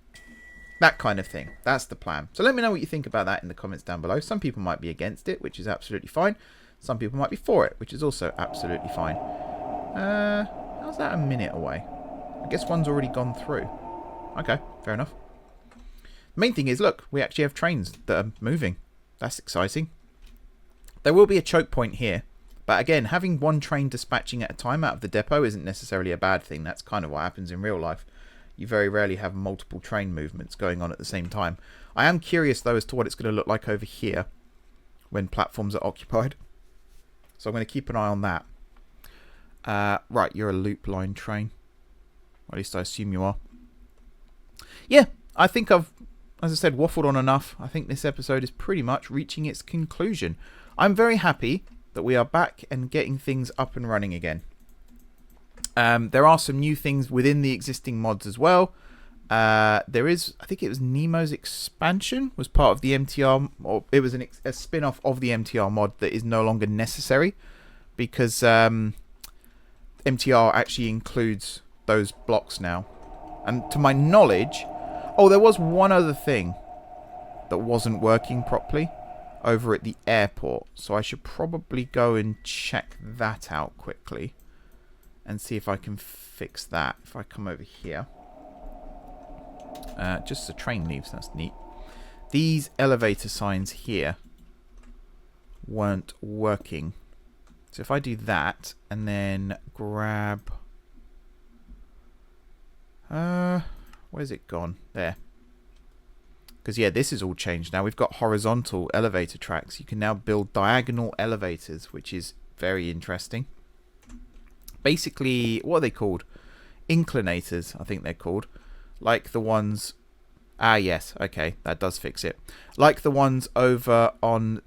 That kind of thing. That's the plan. So let me know what you think about that in the comments down below. Some people might be against it, which is absolutely fine. Some people might be for it, which is also absolutely fine. How's that a minute away? I guess one's already gone through. Okay, fair enough. The main thing is, look, we actually have trains that are moving. That's exciting. There will be a choke point here. But again, having one train dispatching at a time out of the depot isn't necessarily a bad thing. That's kind of what happens in real life. You very rarely have multiple train movements going on at the same time. I am curious, though, as to what it's going to look like over here when platforms are occupied. So I'm going to keep an eye on that. Right, you're a loop line train. Or at least I assume you are. Yeah, I think I've, as I said, waffled on enough. I think this episode is pretty much reaching its conclusion. I'm very happy that we are back and getting things up and running again. There are some new things within the existing mods as well. There is, I think it was Nemo's expansion was part of the MTR, or it was a spin-off of the MTR mod that is no longer necessary because MTR actually includes those blocks now. And to my knowledge, oh, there was one other thing that wasn't working properly over at the airport, so I should probably go and check that out quickly and see if I can fix that. If I come over here, just the train leaves, that's neat. These elevator signs here weren't working, so if I do that and then grab where's it gone? There. Because, yeah, this is all changed now. We've got horizontal elevator tracks. You can now build diagonal elevators, which is very interesting. Basically, what are they called? Inclinators, I think they're called. Like the ones... Ah, yes. Okay, that does fix it. Like the ones over on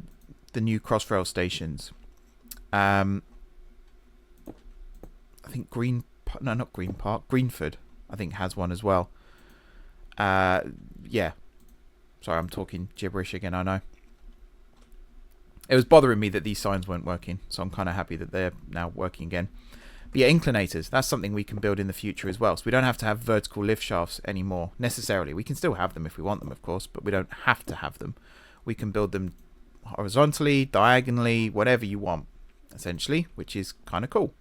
the new Crossrail stations. I think Greenford, I think, has one as well. Yeah. Sorry, I'm talking gibberish again, I know. It was bothering me that these signs weren't working, so I'm kind of happy that they're now working again. But yeah, inclinators, that's something we can build in the future as well. So we don't have to have vertical lift shafts anymore, necessarily. We can still have them if we want them, of course, but we don't have to have them. We can build them horizontally, diagonally, whatever you want, essentially, which is kind of cool.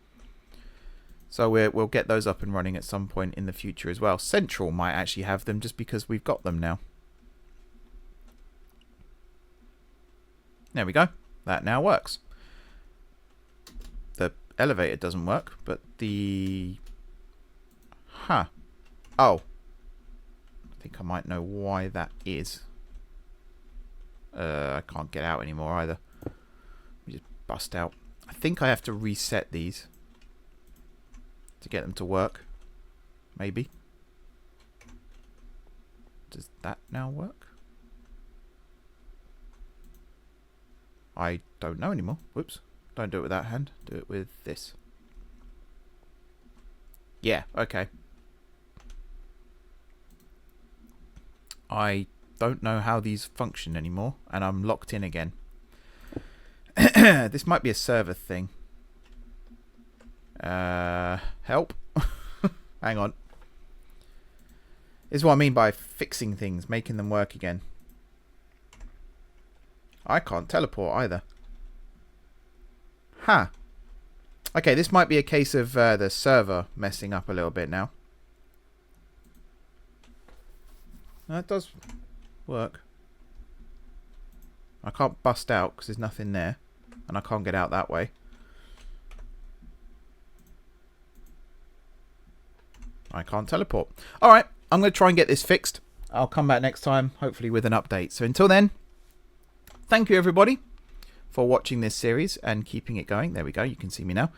So we'll get those up and running at some point in the future as well. Central might actually have them just because we've got them now. There we go. That now works. The elevator doesn't work, but the... Huh. Oh. I think I might know why that is. I can't get out anymore either. Let me just bust out. I think I have to reset these to get them to work. Maybe. Does that now work? I don't know anymore. Whoops. Don't do it with that hand. Do it with this. Yeah, okay. I don't know how these function anymore, and I'm locked in again. This might be a server thing. Help. Hang on. This is what I mean by fixing things, making them work again. I can't teleport either. Huh. Okay, this might be a case of the server messing up a little bit now. That does work. I can't bust out because there's nothing there. And I can't get out that way. I can't teleport. Alright, I'm going to try and get this fixed. I'll come back next time, hopefully with an update. So until then, thank you everybody for watching this series and keeping it going. There we go, you can see me now.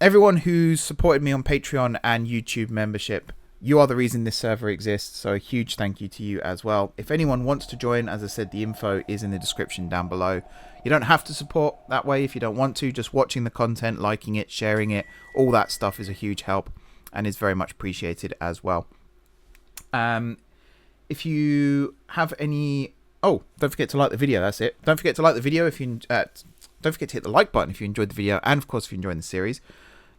Everyone who's supported me on Patreon and YouTube membership, you are the reason this server exists, so a huge thank you to you as well. If anyone wants to join, as I said, the info is in the description down below. You don't have to support that way if you don't want to. Just watching the content, liking it, sharing it, all that stuff is a huge help and is very much appreciated as well. If you have any... Oh, don't forget to like the video, that's it. Don't forget to like the video if you... don't forget to hit the like button if you enjoyed the video, and of course if you're enjoying the series.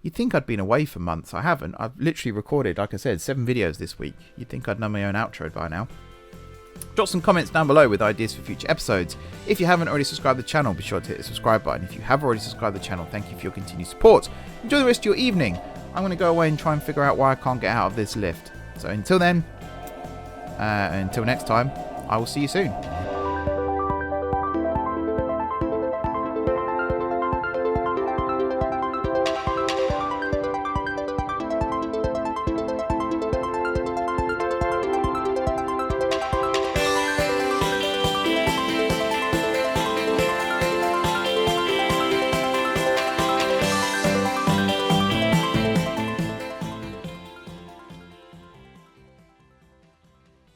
You'd think I'd been away for months. I haven't. I've literally recorded, like I said, 7 videos this week. You'd think I'd know my own outro by now. Drop some comments down below with ideas for future episodes. If you haven't already subscribed to the channel, be sure to hit the subscribe button. If you have already subscribed to the channel, thank you for your continued support. Enjoy the rest of your evening. I'm going to go away and try and figure out why I can't get out of this lift. So until then, until next time, I will see you soon.